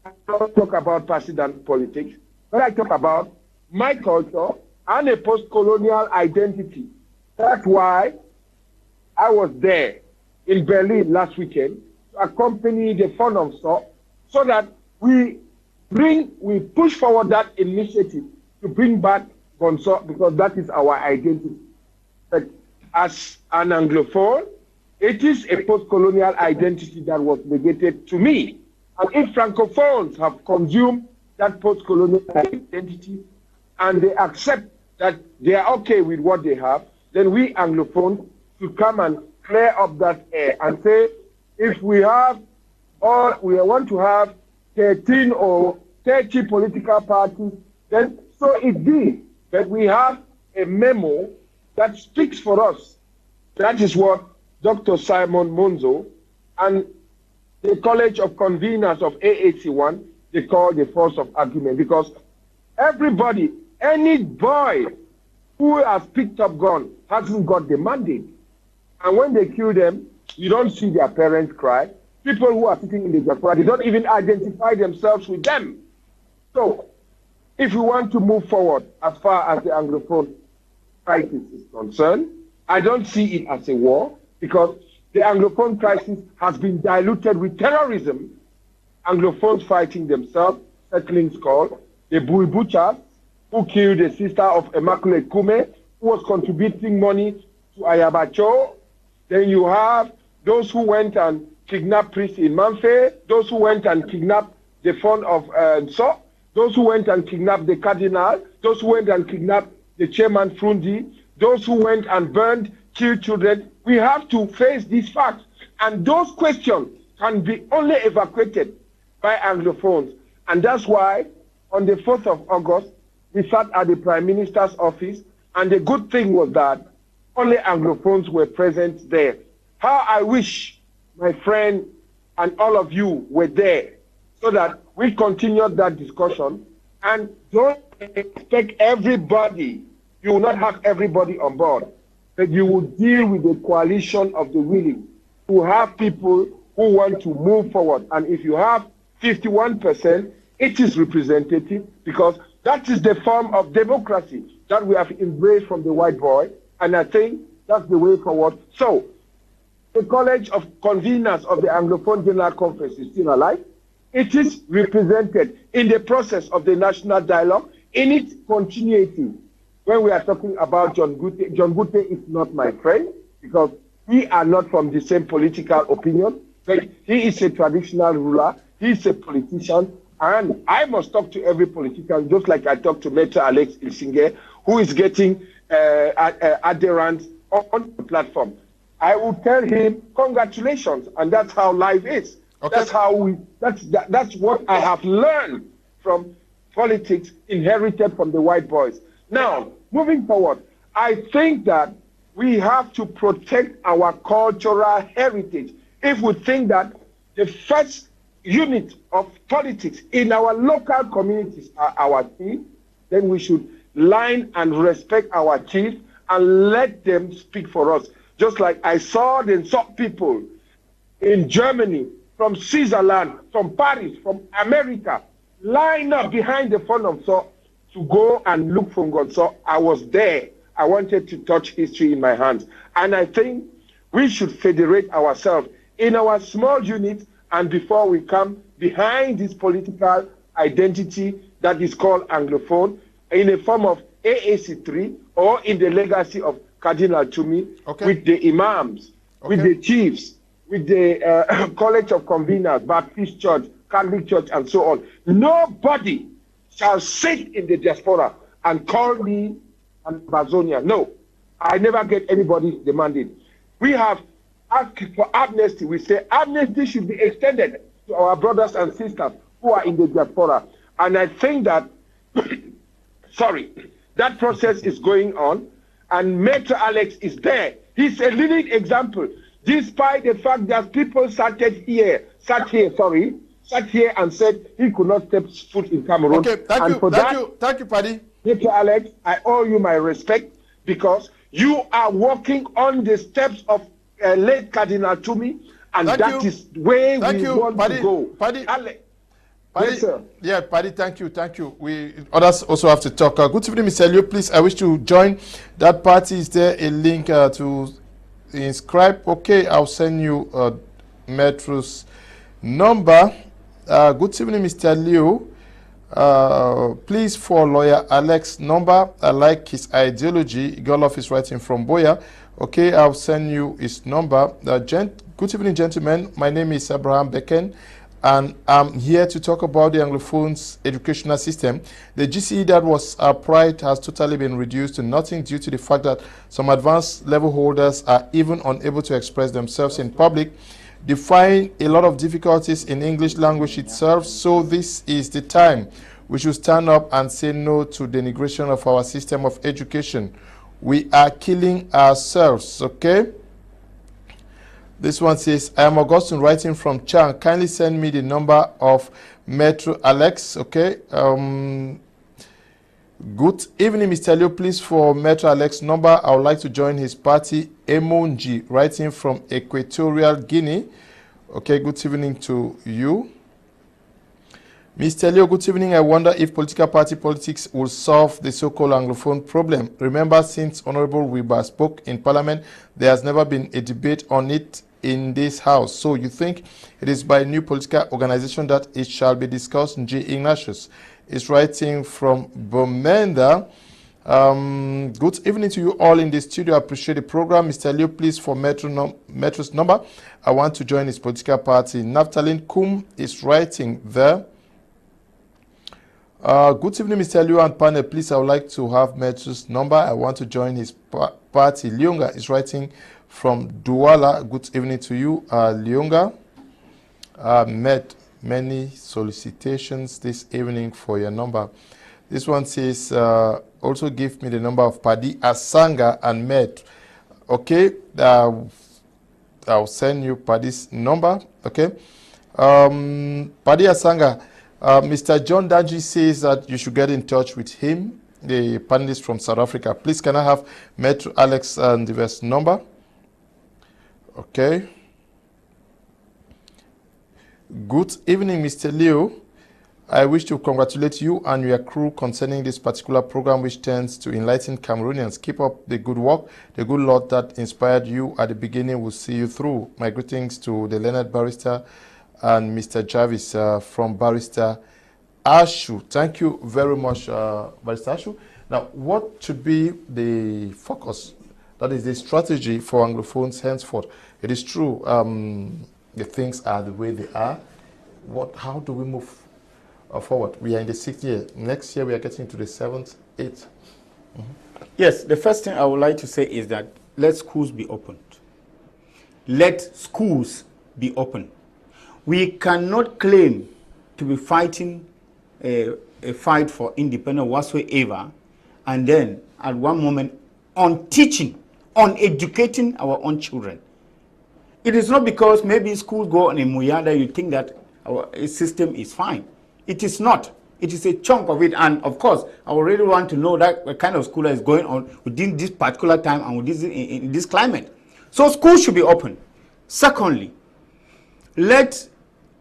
I don't talk about partisan politics, but I talk about my culture and a post-colonial identity. That's why I was there in Berlin last weekend to accompany the Fund of Thought so that we push forward that initiative to bring back Gonzo, because that is our identity. But as an Anglophone, it is a post-colonial identity that was negated to me. And if Francophones have consumed that post-colonial identity and they accept that they are okay with what they have, then we Anglophones should come and clear up that air and say, if we have, or we want to have 13 or 30 political parties, then so it be. But we have a memo that speaks for us. That is what Dr. Simon Monzo and the College of Conveners of AAC1, they call the force of argument, because everybody, any boy who has picked up gun hasn't got the mandate. And when they kill them, you don't see their parents cry. People who are sitting in the diaspora, they don't even identify themselves with them. So, if we want to move forward as far as the Anglophone crisis is concerned, I don't see it as a war, because the Anglophone crisis has been diluted with terrorism. Anglophones fighting themselves, settling score, the Bui butchers who killed the sister of Immaculate Kume, who was contributing money to Ayabacho. Then you have those who went and kidnapped priests in Manfe, those who went and kidnapped the fund of Nso, those who went and kidnapped the cardinal, those who went and kidnapped the chairman Frundi, those who went and burned, killed children. We have to face these facts. And those questions can be only evacuated by Anglophones. And that's why on the 4th of August, we sat at the Prime Minister's office, and the good thing was that only Anglophones were present there. How I wish my friend and all of you were there, so that we continued that discussion. And don't expect everybody, you will not have everybody on board, but you will deal with the coalition of the willing, to have people who want to move forward. And if you have 51%, it is representative, because that is the form of democracy that we have embraced from the white boy, and I think that's the way forward. So, the College of Conveners of the Anglophone General Conference is still alive. It is represented in the process of the national dialogue, in its continuity. When we are talking about John Gute is not my friend, because we are not from the same political opinion, but he is a traditional ruler. He's a politician, and I must talk to every politician, just like I talk to Maitre Alex Lisinge, who is getting adherents on the platform. I will tell him congratulations, and that's how life is. Okay. That's what I have learned from politics, inherited from the white boys. Now, moving forward, I think that we have to protect our cultural heritage. If we think that the first unit of politics in our local communities are our chiefs, then we should line and respect our chiefs and let them speak for us. Just like I saw the Nsok people in Germany, from Switzerland, from Paris, from America, line up behind the front of Nsok to go and look for God. So I was there. I wanted to touch history in my hands. And I think we should federate ourselves in our small units, and before we come behind this political identity that is called Anglophone, in a form of AAC3 or in the legacy of Cardinal Tumi, okay, with the imams, okay, with the chiefs, with the College of Conveners, Baptist Church, Catholic Church, and so on. Nobody shall sit in the diaspora and call me an Amazonian. No, I never get anybody's demanding. We have asked for amnesty. We say amnesty should be extended to our brothers and sisters who are in the diaspora. And I think that, sorry, that process is going on, and Maitre Alex is there. He's a living example, despite the fact that people sat here and said he could not step foot in Cameroon. Okay, thank you, Paddy. Maitre Alex, I owe you my respect, because you are walking on the steps of late Cardinal Tumi, and that is where we want to go. Paddy, Alex. Paddy, yes, sir. Yeah, Paddy, thank you. We others also have to talk. Good evening, Mr. Leo. Please, I wish to join that party. Is there a link to inscribe? Okay, I'll send you Maitro's number. Good evening, Mr. Leo. Please, for lawyer Alex number. I like his ideology. Goloff is writing from Boya. Okay, I'll send you his number. Good evening, gentlemen. My name is Abraham Becken, and I'm here to talk about the Anglophone's educational system. The GCE that was our pride has totally been reduced to nothing due to the fact that some advanced level holders are even unable to express themselves in public. They find a lot of difficulties in English language itself, so this is the time we should stand up and say no to denigration of our system of education. We are killing ourselves, okay? This one says, I am Augustine writing from Chang. Kindly send me the number of Maitre Alex, okay? Good evening, Mr. Leo. Please, for Maitre Alex number, I would like to join his party, Emonji, writing from Equatorial Guinea. Okay, good evening to you. Mr. Leo, good evening. I wonder if political party politics will solve the so-called Anglophone problem. Remember, since Honorable Wiba spoke in Parliament, there has never been a debate on it in this House. So you think it is by a new political organization that it shall be discussed? J. Ignatius is writing from Bomenda. Good evening to you all in the studio. I appreciate the program. Mr. Leo, please, for Maitro's number, I want to join his political party. Naftalin Kum is writing there. Good evening, Mr. Leo and panel. Please, I would like to have Maitro's number. I want to join his party. Leonga is writing from Douala. Good evening to you, Leonga. Met many solicitations this evening for your number. This one says, also give me the number of Paddy, Asanga, and Maitre. Okay, I'll send you Paddy's number. Okay, Paddy Asanga. Mr. John Ndanji says that you should get in touch with him, the panelist from South Africa. Please, can I have Maitre Alex and Ndive's number? Okay. Good evening, Mr. Leo. I wish to congratulate you and your crew concerning this particular program, which tends to enlighten Cameroonians. Keep up the good work. The good Lord that inspired you at the beginning will see you through. My greetings to the Leonard Barrister and Mr. Jarvis from Barrister Ashu. Thank you very much, Barrister Ashu. Now, what should be the focus, that is the strategy for Anglophones henceforth? It is true, the things are the way they are. how do we move forward? We are in the 6th year. Next year we are getting to the 7th, 8th. Yes, the first thing I would like to say is that let schools be opened. Let schools be open. We cannot claim to be fighting a fight for independence whatsoever, and then at one moment on teaching, on educating our own children. It is not because maybe schools go on a muyada you think that our system is fine. It is not. It is a chunk of it, and of course, I already want to know that what kind of school is going on within this particular time and with this, in this climate. So schools should be open. Secondly, I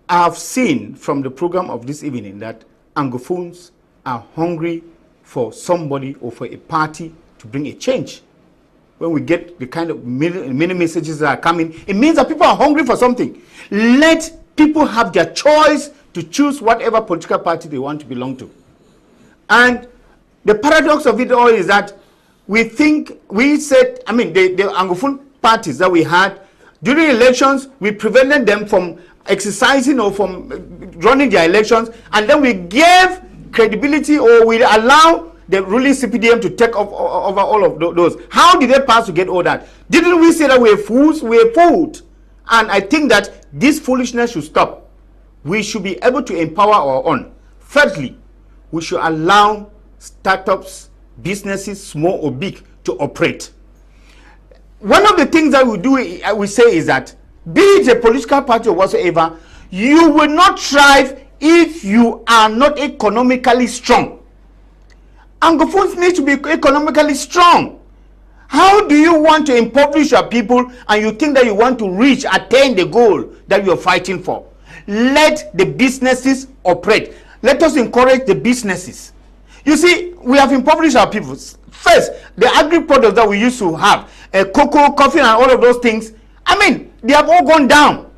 have seen from the program of this evening that Anglophones are hungry for somebody or for a party to bring a change. When we get the kind of many messages that are coming, it means that people are hungry for something. Let people have their choice to choose whatever political party they want to belong to. And the paradox of it all is that the Anglophone parties that we had, during elections, we prevented them from exercising or from running their elections, and then we gave credibility or we allow the ruling CPDM to take over all of those. How did they pass to get all that? Didn't we say that we're fools? We're fooled. And I think that this foolishness should stop. We should be able to empower our own. Thirdly, we should allow startups, businesses, small or big, to operate. One of the things that we say is that, be it a political party or whatsoever, you will not thrive if you are not economically strong. Anglophones need to be economically strong. How do you want to impoverish your people and you think that you want to attain the goal that you're fighting for? Let the businesses operate. Let us encourage the businesses. You see, we have impoverished our people. First, the agri-products that we used to have, cocoa, coffee, and all of those things, they have all gone down.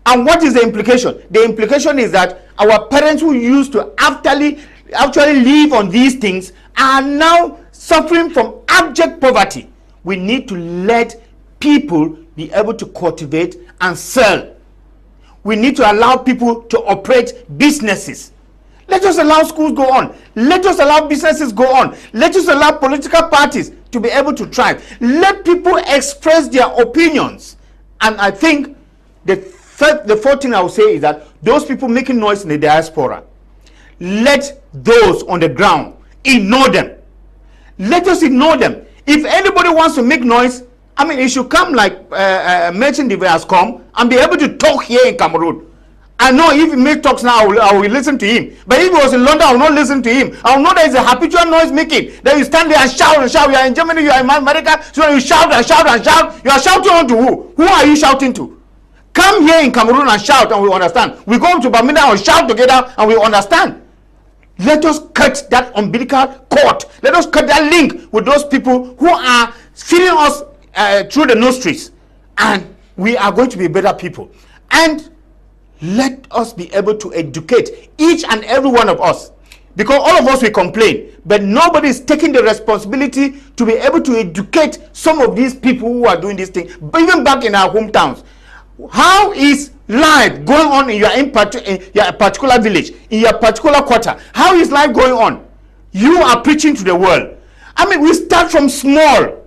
And what is the implication? The implication is that our parents who used to actually live on these things are now suffering from abject poverty. We need to let people be able to cultivate and sell. We need to allow people to operate businesses. Let us allow schools go on. Let us allow businesses go on. Let us allow political parties to be able to thrive. Let people express their opinions. And I think the fourth thing I would say is that those people making noise in the diaspora, let those on the ground ignore them. Let us ignore them. If anybody wants to make noise, it should come like Maitre Ndive has come and be able to talk here in Cameroon. I know if he makes talks now, I will listen to him. But if he was in London, I will not listen to him. I will know there is a habitual noise making. That you stand there and shout and shout. You are in Germany, you are in America, so you shout and shout and shout. You are shouting on to who? Who are you shouting to? Come here in Cameroon and shout and we understand. We go to Bermuda and shout together and we understand. Let us cut that umbilical cord. Let us cut that link with those people who are feeding us through the nostrils. And we are going to be better people. And let us be able to educate each and every one of us. Because all of us will complain, but nobody is taking the responsibility to be able to educate some of these people who are doing this thing, even back in our hometowns. How is life going on in your particular village, in your particular quarter? How is life going on? You are preaching to the world. We start from small.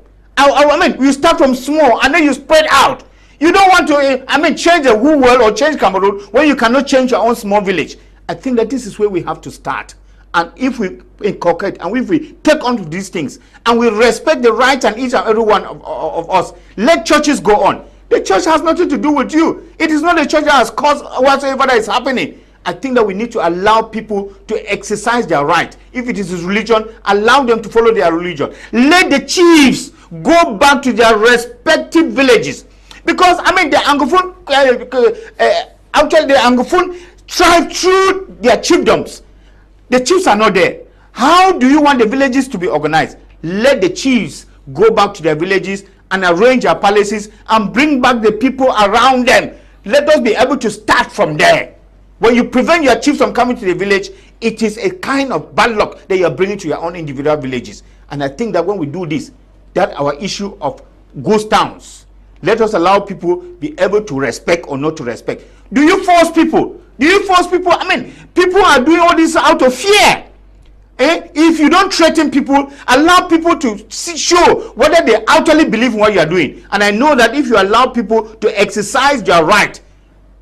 We start from small and then you spread out. You don't want to, change the whole world or change Cameroon when you cannot change your own small village. I think that this is where we have to start. And if we inculcate and if we take on to these things and we respect the rights and each and every one of us, let churches go on. The church has nothing to do with you. It is not the church that has caused whatsoever that is happening. I think that we need to allow people to exercise their right. If it is religion, allow them to follow their religion. Let the chiefs go back to their respective villages. Because, the Anglophone, the Anglophone thrive through their chiefdoms. The chiefs are not there. How do you want the villages to be organized? Let the chiefs go back to their villages and arrange their palaces and bring back the people around them. Let us be able to start from there. When you prevent your chiefs from coming to the village, it is a kind of bad luck that you are bringing to your own individual villages. And I think that when we do this, that our issue of ghost towns, let us allow people be able to respect or not to respect. Do you force people Do you force people? I mean, people are doing all this out of fear. If you don't threaten people, allow people to show whether they actually believe in what you are doing. And I know that if you allow people to exercise their right,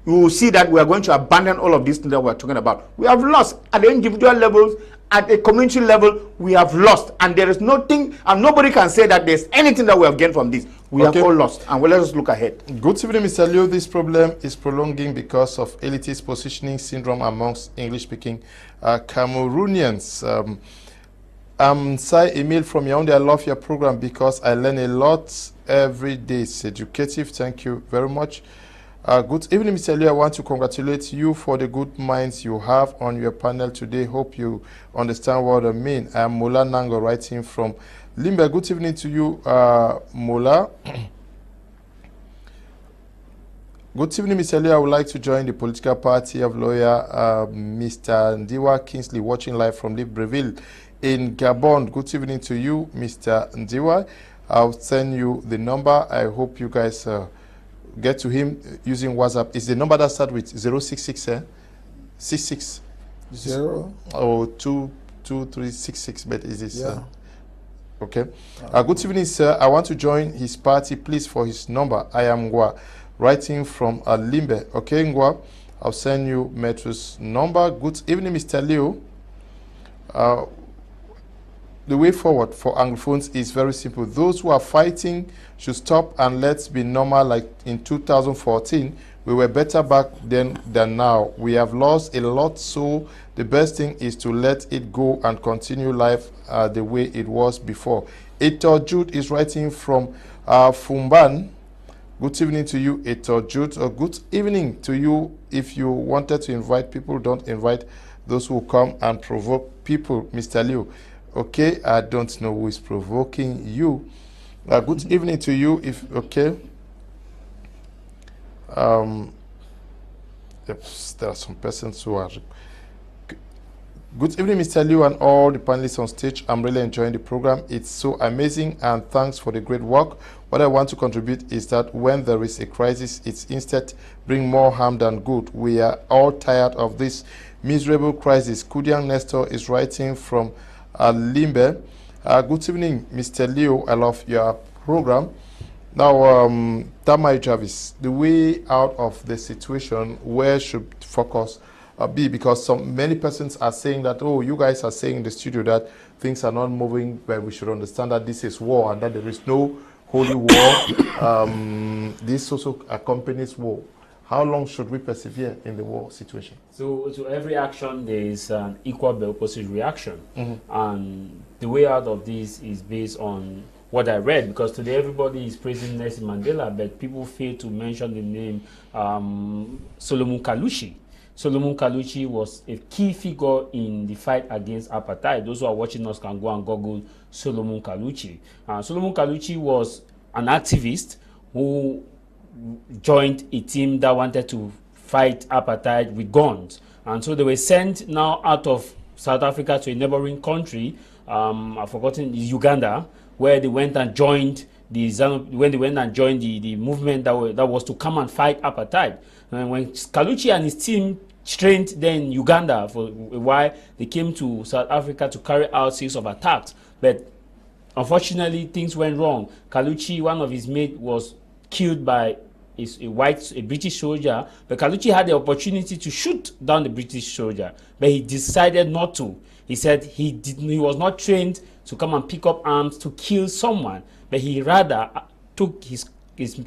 you will see that we are going to abandon all of these things that we're talking about. We have lost at the individual levels, at the community level. We have lost, and there is nothing, and nobody can say that there's anything that we have gained from this. We have all lost, and let us look ahead. Good evening, Mr. Liu. This problem is prolonging because of elitist positioning syndrome amongst English-speaking Cameroonians. Sai Emil from Yaoundé, I love your program because I learn a lot every day. It's educative. Thank you very much. Good evening, Mr. Liu. I want to congratulate you for the good minds you have on your panel today. Hope you understand what I mean. I am Mola Nango, writing from Limbe. Good evening to you, Mola. Good evening, Mr. Liu. I would like to join the political party of lawyer Mr. Ndive Kingsley, watching live from Libreville in Gabon. Good evening to you, Mr. Ndive. I'll send you the number. I hope you guys get to him using WhatsApp. Is the number that starts with 066 66 0 or 22366? But is this okay? Okay. Good evening, sir. I want to join his party, please, for his number. I am Ngwa, writing from Limbe. Okay, Ngwa, I'll send you Maitre's number. Good evening, Mr. Liu. The way forward for Anglophones is very simple. Those who are fighting should stop and let's be normal like in 2014. We were better back then than now. We have lost a lot, so the best thing is to let it go and continue life the way it was before. Etor Jude is writing from Fumban. Good evening to you, Etor Jude. Good evening to you. If you wanted to invite people, don't invite those who come and provoke people, Mr. Liu. Okay, I don't know who is provoking you. Good evening to you. If okay, there are some persons who are. Good evening, Mr. Liu, and all the panelists on stage. I'm really enjoying the program. It's so amazing, and thanks for the great work. What I want to contribute is that when there is a crisis, it's instead bring more harm than good. We are all tired of this miserable crisis. Kudian Nestor is writing from Limbe. Good evening, Mr. Liu. I love your program. Now, Tamai Jarvis, the way out of the situation, where should focus be? Because many persons are saying that, oh, you guys are saying in the studio that things are not moving, but we should understand that this is war and that there is no holy war. This also accompanies war. How long should we persevere in the war situation? So to every action, there is an equal but opposite reaction. And the way out of this is based on what I read, because today everybody is praising Nelson Mandela, but people fail to mention the name Solomon Kalushi. Solomon Kalushi was a key figure in the fight against apartheid. Those who are watching us can go and Google Solomon Kalushi. Solomon Kalushi was an activist who joined a team that wanted to fight apartheid with guns, and so they were sent now out of South Africa to a neighboring country. I've forgotten, Uganda, where they went and joined the movement that was to come and fight apartheid. And when Kalushi and his team trained then in Uganda for a while, they came to South Africa to carry out a series of attacks, but unfortunately things went wrong. Kalushi, one of his mates, was killed by a British soldier, but Kalushi had the opportunity to shoot down the British soldier, but he decided not to. He said he was not trained to come and pick up arms to kill someone, but he rather took his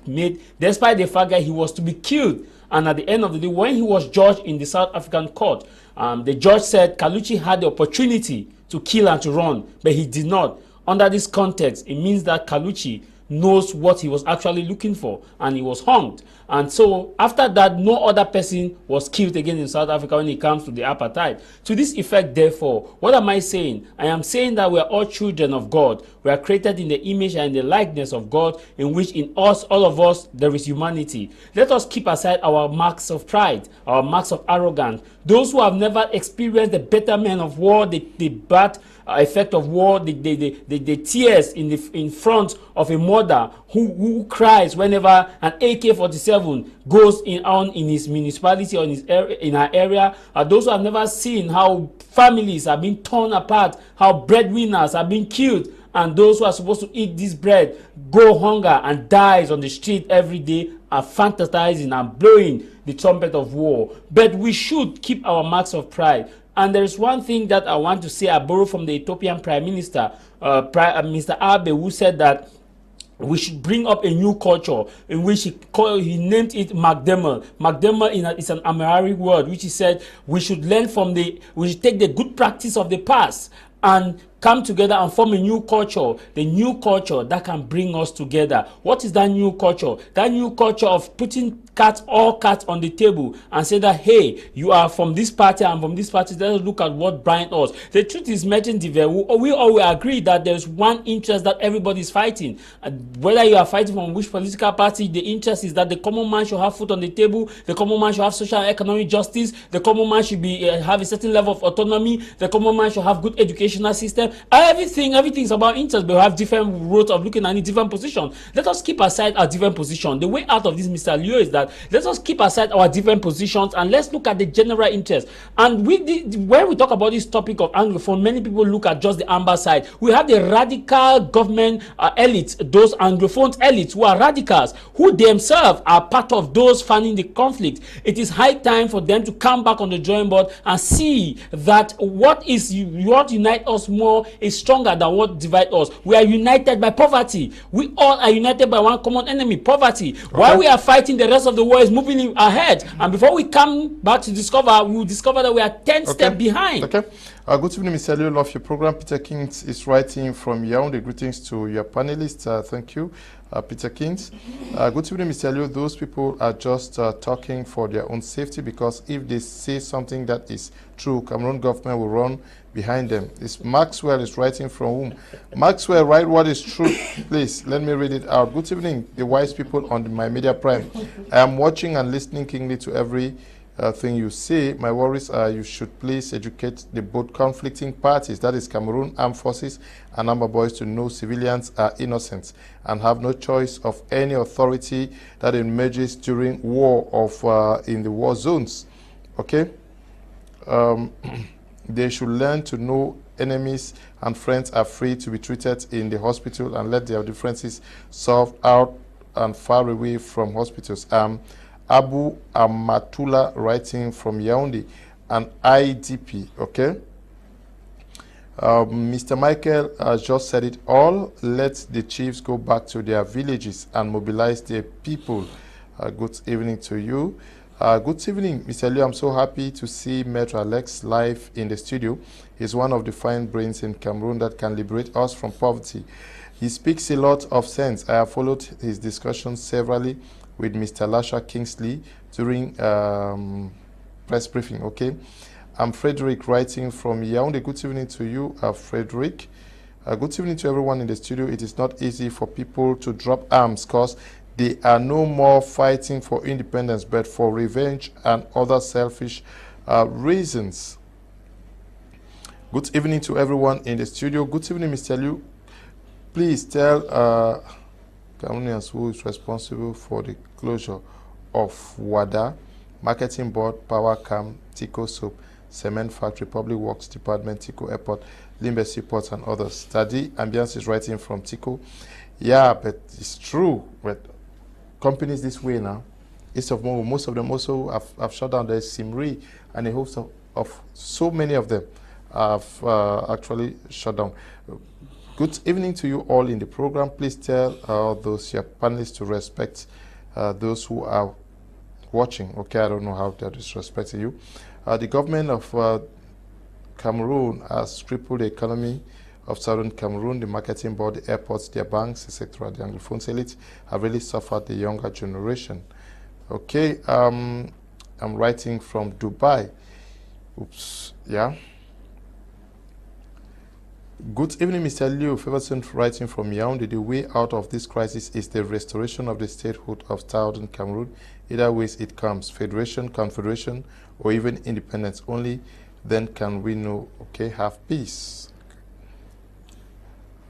mate, despite the fact that he was to be killed. And at the end of the day, when he was judged in the South African court, the judge said Kalushi had the opportunity to kill and to run, but he did not. Under this context, it means that Kalushi knows what he was actually looking for, and he was hanged. And so after that, no other person was killed again in South Africa when it comes to the apartheid. To this effect, therefore, what am I saying? I am saying that we are all children of God. We are created in the image and the likeness of God, in which in us, all of us, there is humanity. Let us keep aside our marks of pride, our marks of arrogance. Those who have never experienced the betterment of war, the bad effect of war, the tears in front of a mother who cries whenever an AK-47 24/7 goes on in his municipality or in his area, in our area. Those who have never seen how families are being torn apart, how breadwinners are being killed, and those who are supposed to eat this bread go hunger and dies on the street every day, are fantasizing and blowing the trumpet of war. But we should keep our marks of pride. And there is one thing that I want to say. I borrow from the Ethiopian Prime Minister, Mr. Abe, who said that we should bring up a new culture in which he named it Magdema. Magdema is an Amharic word, which he said we should learn from we should take the good practice of the past and come together and form a new culture, the new culture that can bring us together. What is that new culture? That new culture of putting all cats on the table and say that, hey, you are from this party and from this party, let's look at what binds us. The truth is, Maitre Ndive, we all agree that there's one interest that everybody is fighting. Whether you are fighting from which political party, the interest is that the common man should have food on the table, the common man should have social and economic justice, the common man should have a certain level of autonomy, the common man should have good educational system. Everything is about interest, but we have different roads of looking at it, different positions. Let us keep aside our different positions. The way out of this, Mr. Leo, is that let us keep aside our different positions and let's look at the general interest. And when we talk about this topic of Anglophone, many people look at just the amber side. We have the radical government elites, those Anglophone elites who are radicals, who themselves are part of those fanning the conflict. It is high time for them to come back on the drawing board and see that what unites us more is stronger than what divides us. We are united by poverty. We all are united by one common enemy, poverty. Okay. While we are fighting, the rest of the world is moving ahead. And before we come back to discover, we will discover that we are 10 steps behind. Okay. Good evening, Mr. Leo of your program. Peter Kings is writing from Yaoundé. Greetings to your panelists. Thank you, Peter Kings. Good evening, Mr. Leo. Those people are just talking for their own safety, because if they say something that is true, Cameroon government will run behind them. It's Maxwell is writing from whom? Maxwell, write what is true, please. Let me read it out. Good evening, the wise people on my media prime. I am watching and listening keenly to every thing you say. My worries are you should please educate the both conflicting parties, that is Cameroon Armed Forces and Amber Boys, to know civilians are innocent and have no choice of any authority that emerges during war in the war zones. Okay? They should learn to know enemies and friends are free to be treated in the hospital and let their differences solved out and far away from hospitals. Abu Amatullah writing from Yaoundé, an IDP, okay? Mr. Michael just said it all. Let the chiefs go back to their villages and mobilize their people. Good evening to you. Good evening, Mr. Liu. I'm so happy to see Maitre Alex live in the studio. He's one of the fine brains in Cameroon that can liberate us from poverty. He speaks a lot of sense. I have followed his discussions severally with Mr. Lasha Kingsley during press briefing, okay? I'm Frederick writing from Yaoundé. Good evening to you, Frederick. Good evening to everyone in the studio. It is not easy for people to drop arms because they are no more fighting for independence, but for revenge and other selfish reasons. Good evening to everyone in the studio. Good evening, Mr. Liu. Please tell Cameroonians who is responsible for the closure of WADA, Marketing Board, Power Cam, Tico Soap, Cement Factory, Public Works Department, Tico Airport, Limbe Seaports, and others. Tadi Ambiance is writing from Tico. Yeah, but it's true. But companies this way now, most of them also have shut down. There's Simri and a host of so many of them have actually shut down. Good evening to you all in the program. Please tell those your panelists to respect those who are watching. Okay, I don't know how they're disrespecting you. The government of Cameroon has crippled the economy of southern Cameroon. The marketing board, the airports, their banks, etc. The Anglophone elite have really suffered the younger generation. Okay, I'm writing from Dubai. Oops, yeah. Good evening, Mr. Liu. Feverson writing from Yaoundé. The way out of this crisis is the restoration of the statehood of southern Cameroon. Either ways it comes, federation, confederation, or even independence. Only then can we know, okay, have peace.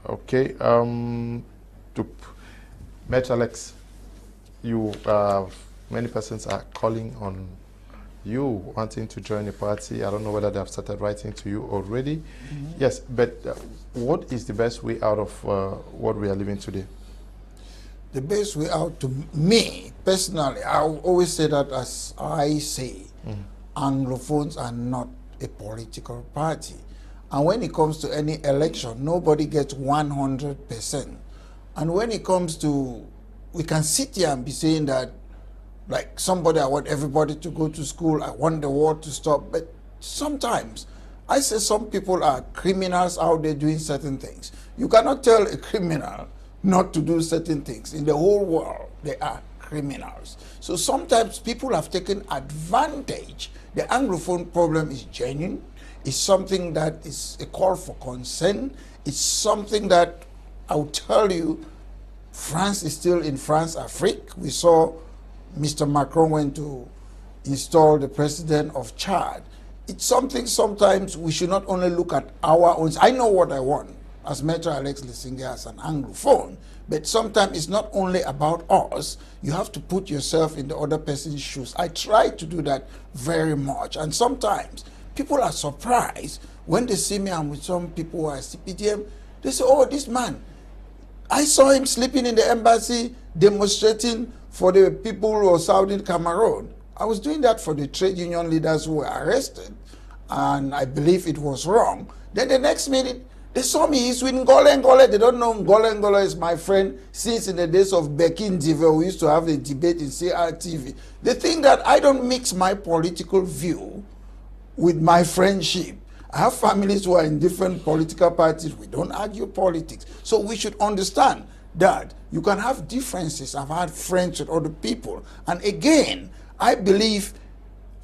Okay, Maitre Alex, you many persons are calling on you, wanting to join the party. I don't know whether they have started writing to you already. Yes, but what is the best way out of what we are living today? The best way out to me, personally, I always say that as I say, Anglophones are not a political party. And when it comes to any election, nobody gets 100%. And when it comes to, we can sit here and be saying that, like somebody, I want everybody to go to school, I want the war to stop, but sometimes I say some people are criminals out there doing certain things. You cannot tell a criminal not to do certain things. In the whole world, they are criminals. So sometimes people have taken advantage. The Anglophone problem is genuine. It's something that is a call for concern. It's something that I'll tell you, France is still in France Afrique. We saw Mr. Macron went to install the president of Chad. It's something sometimes we should not only look at our own. I know what I want as Maitre Alex Lisinge as an Anglophone, but sometimes it's not only about us. You have to put yourself in the other person's shoes. I try to do that very much. And sometimes people are surprised when they see me and with some people who are CPDM. They say, oh, this man, I saw him sleeping in the embassy demonstrating for the people of Southern Cameroon. I was doing that for the trade union leaders who were arrested, and I believe it was wrong. Then the next minute, they saw me, he's with Ngole. They don't know Ngole is my friend since in the days of Ndive. We used to have a debate in CRTV. They think that I don't mix my political view with my friendship. I have families who are in different political parties. We don't argue politics. So we should understand that you can have differences. I've had friends with other people. And again, I believe,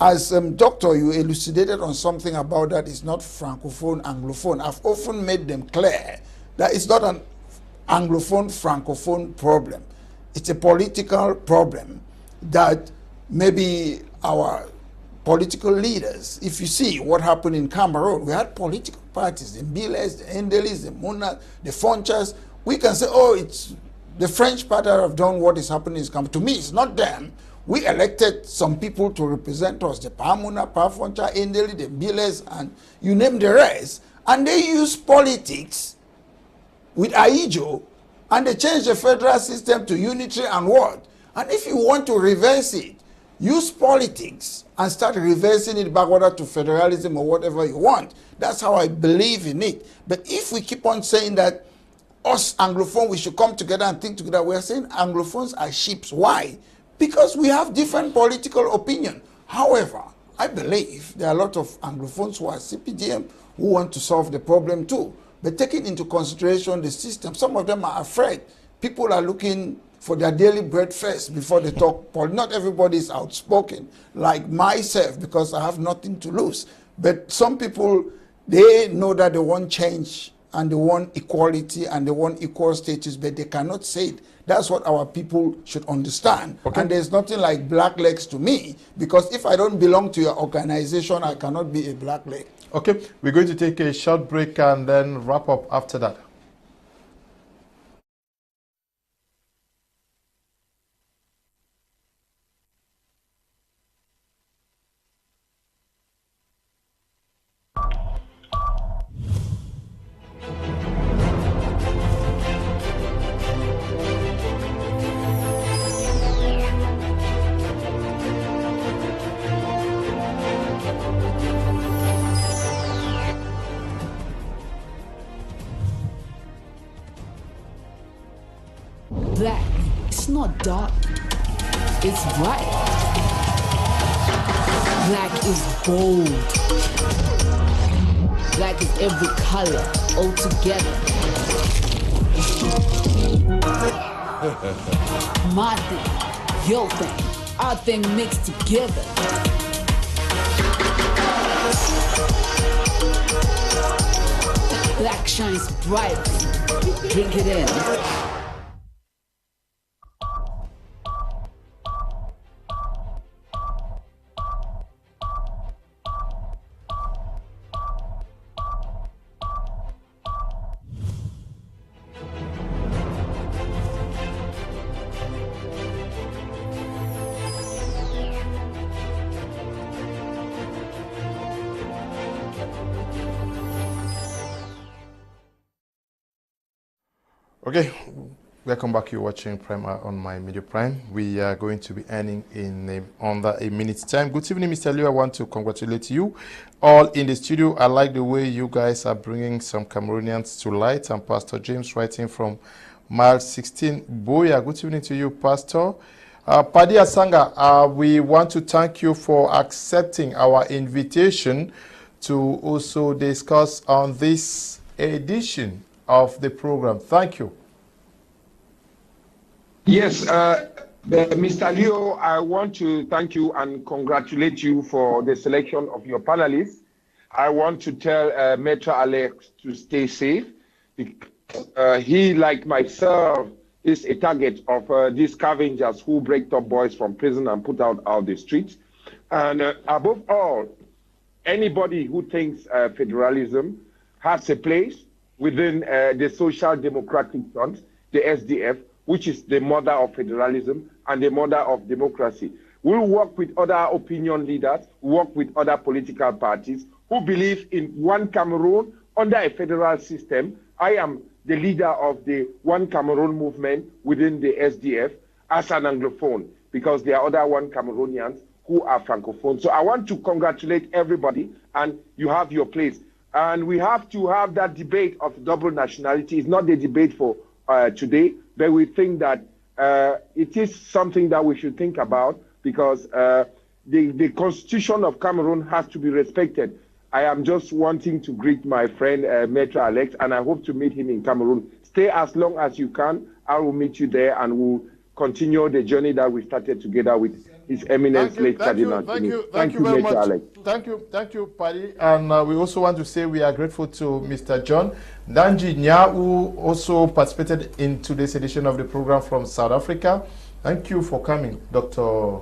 as doctor, you elucidated on something about that. It's not Francophone, Anglophone. I've often made them clear that it's not an Anglophone, Francophone problem. It's a political problem that maybe our political leaders, if you see what happened in Cameroon, we had political parties, the Mbiles, the Endelis, the Muna, the Fonchas. We can say, oh, it's the French party that have done what is happening in Cameroon. To me, it's not them. We elected some people to represent us, the Pamuna, Pafoncha, Endeli, the Mbiles, and you name the rest. And they use politics with Aijo, and they change the federal system to unitary and what? And if you want to reverse it, use politics and start reversing it backward to federalism or whatever you want. That's how I believe in it. But if we keep on saying that us Anglophone, we should come together and think together, we are saying Anglophones are sheep. Why? Because we have different political opinion. However, I believe there are a lot of Anglophones who are CPDM who want to solve the problem too. But taking into consideration the system, some of them are afraid. People are looking for their daily bread first before they talk. Not everybody is outspoken, like myself, because I have nothing to lose. But some people, they know that they want change and they want equality and they want equal status, but they cannot say it. That's what our people should understand. Okay. And there's nothing like black legs to me, because if I don't belong to your organization, I cannot be a black leg. Okay, we're going to take a short break and then wrap up after that. Black, it's not dark, it's bright. Black is bold. Black is every color, all together. My thing, your thing, our thing mixed together. Black shines brightly, drink it in. Okay, welcome back. You're watching Prime on My Media Prime. We are going to be ending in under a minute's time. Good evening, Mr. Liu. I want to congratulate you all in the studio. I like the way you guys are bringing some Cameroonians to light. And Pastor James writing from mile 16. Boya, good evening to you, Pastor. Paddy Asanga, we want to thank you for accepting our invitation to also discuss on this edition of the program. Thank you. Yes, Mr. Leo, I want to thank you and congratulate you for the selection of your panelists. I want to tell Maitre Alex to stay safe. He, like myself, is a target of these scavengers who break top boys from prison and put out the streets. And above all, anybody who thinks federalism has a place within the Social Democratic Front, the SDF, which is the mother of federalism and the mother of democracy. We'll work with other opinion leaders, work with other political parties who believe in one Cameroon under a federal system. I am the leader of the One Cameroon movement within the SDF as an Anglophone, because there are other One Cameroonians who are Francophone. So I want to congratulate everybody, and you have your place. And we have to have that debate of double nationality. It's not the debate for today, but we think that it is something that we should think about, because the constitution of Cameroon has to be respected. I am just wanting to greet my friend Maitre Alex, and I hope to meet him in Cameroon. Stay as long as you can. I will meet you there, and we'll continue the journey that we started together with His Eminence late Cardinal. Thank you very much. Alex. Thank you, Paddy. And we also want to say we are grateful to Mr. John Ndanji, Nyah, who also participated in today's edition of the program from South Africa. Thank you for coming, Dr.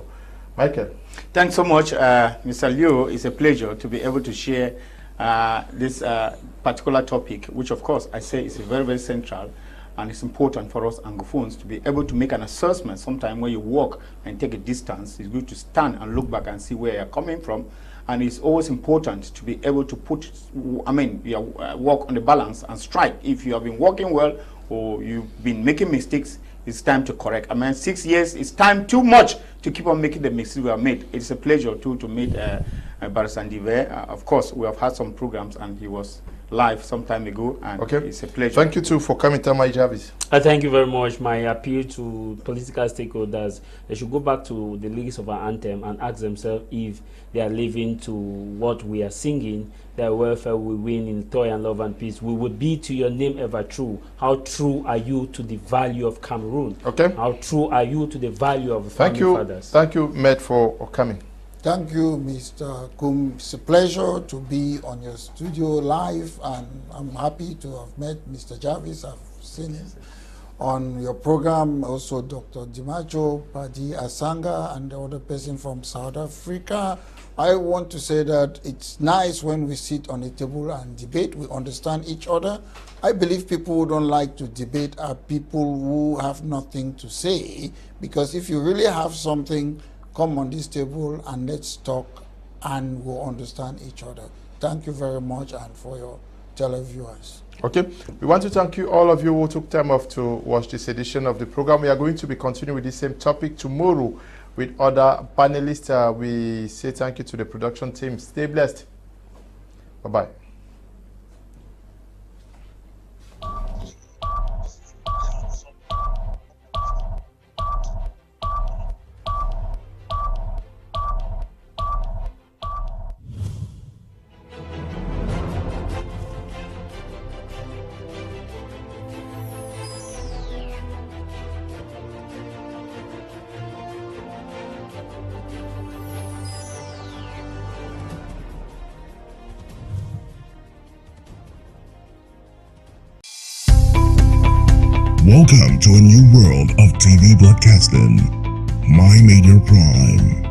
Michael. Thanks so much, Mr. Liu. It's a pleasure to be able to share this particular topic, which of course I say is very, very central, and it's important for us Anglophones to be able to make an assessment. Sometime when you walk and take a distance, it's good to stand and look back and see where you're coming from. And it's always important to be able to put, walk on the balance and strike. If you have been working well or you've been making mistakes, it's time to correct. 6 years is time too much to keep on making the mistakes we have made. It's a pleasure too to meet Barrister Ndive. Of course, we have had some programs and he was live some time ago, and it's a pleasure. Thank you too for coming, Tamai Jarvis. Thank you very much. My appeal to political stakeholders, they should go back to the lyrics of our anthem and ask themselves if they are living to what we are singing, that welfare will win in toy and love and peace. We would be to your name ever true. How true are you to the value of Cameroon? How true are you to the value of family fathers? Thank you, Matt, for coming. Thank you, Mr. Kum. It's a pleasure to be on your studio live, and I'm happy to have met Mr. Jarvis. I've seen him on your program, also Dr. Ndimancho, Paddy, Asanga, and the other person from South Africa. I want to say that it's nice when we sit on a table and debate, we understand each other. I believe people who don't like to debate are people who have nothing to say, because if you really have something, come on this table and let's talk, and we'll understand each other. Thank you very much, and for your televiewers. Okay, we want to thank you, all of you who took time off to watch this edition of the program. We are going to be continuing with the same topic tomorrow with other panelists. We say thank you to the production team. Stay blessed. Bye-bye. Welcome to a new world of TV broadcasting. My Media Prime.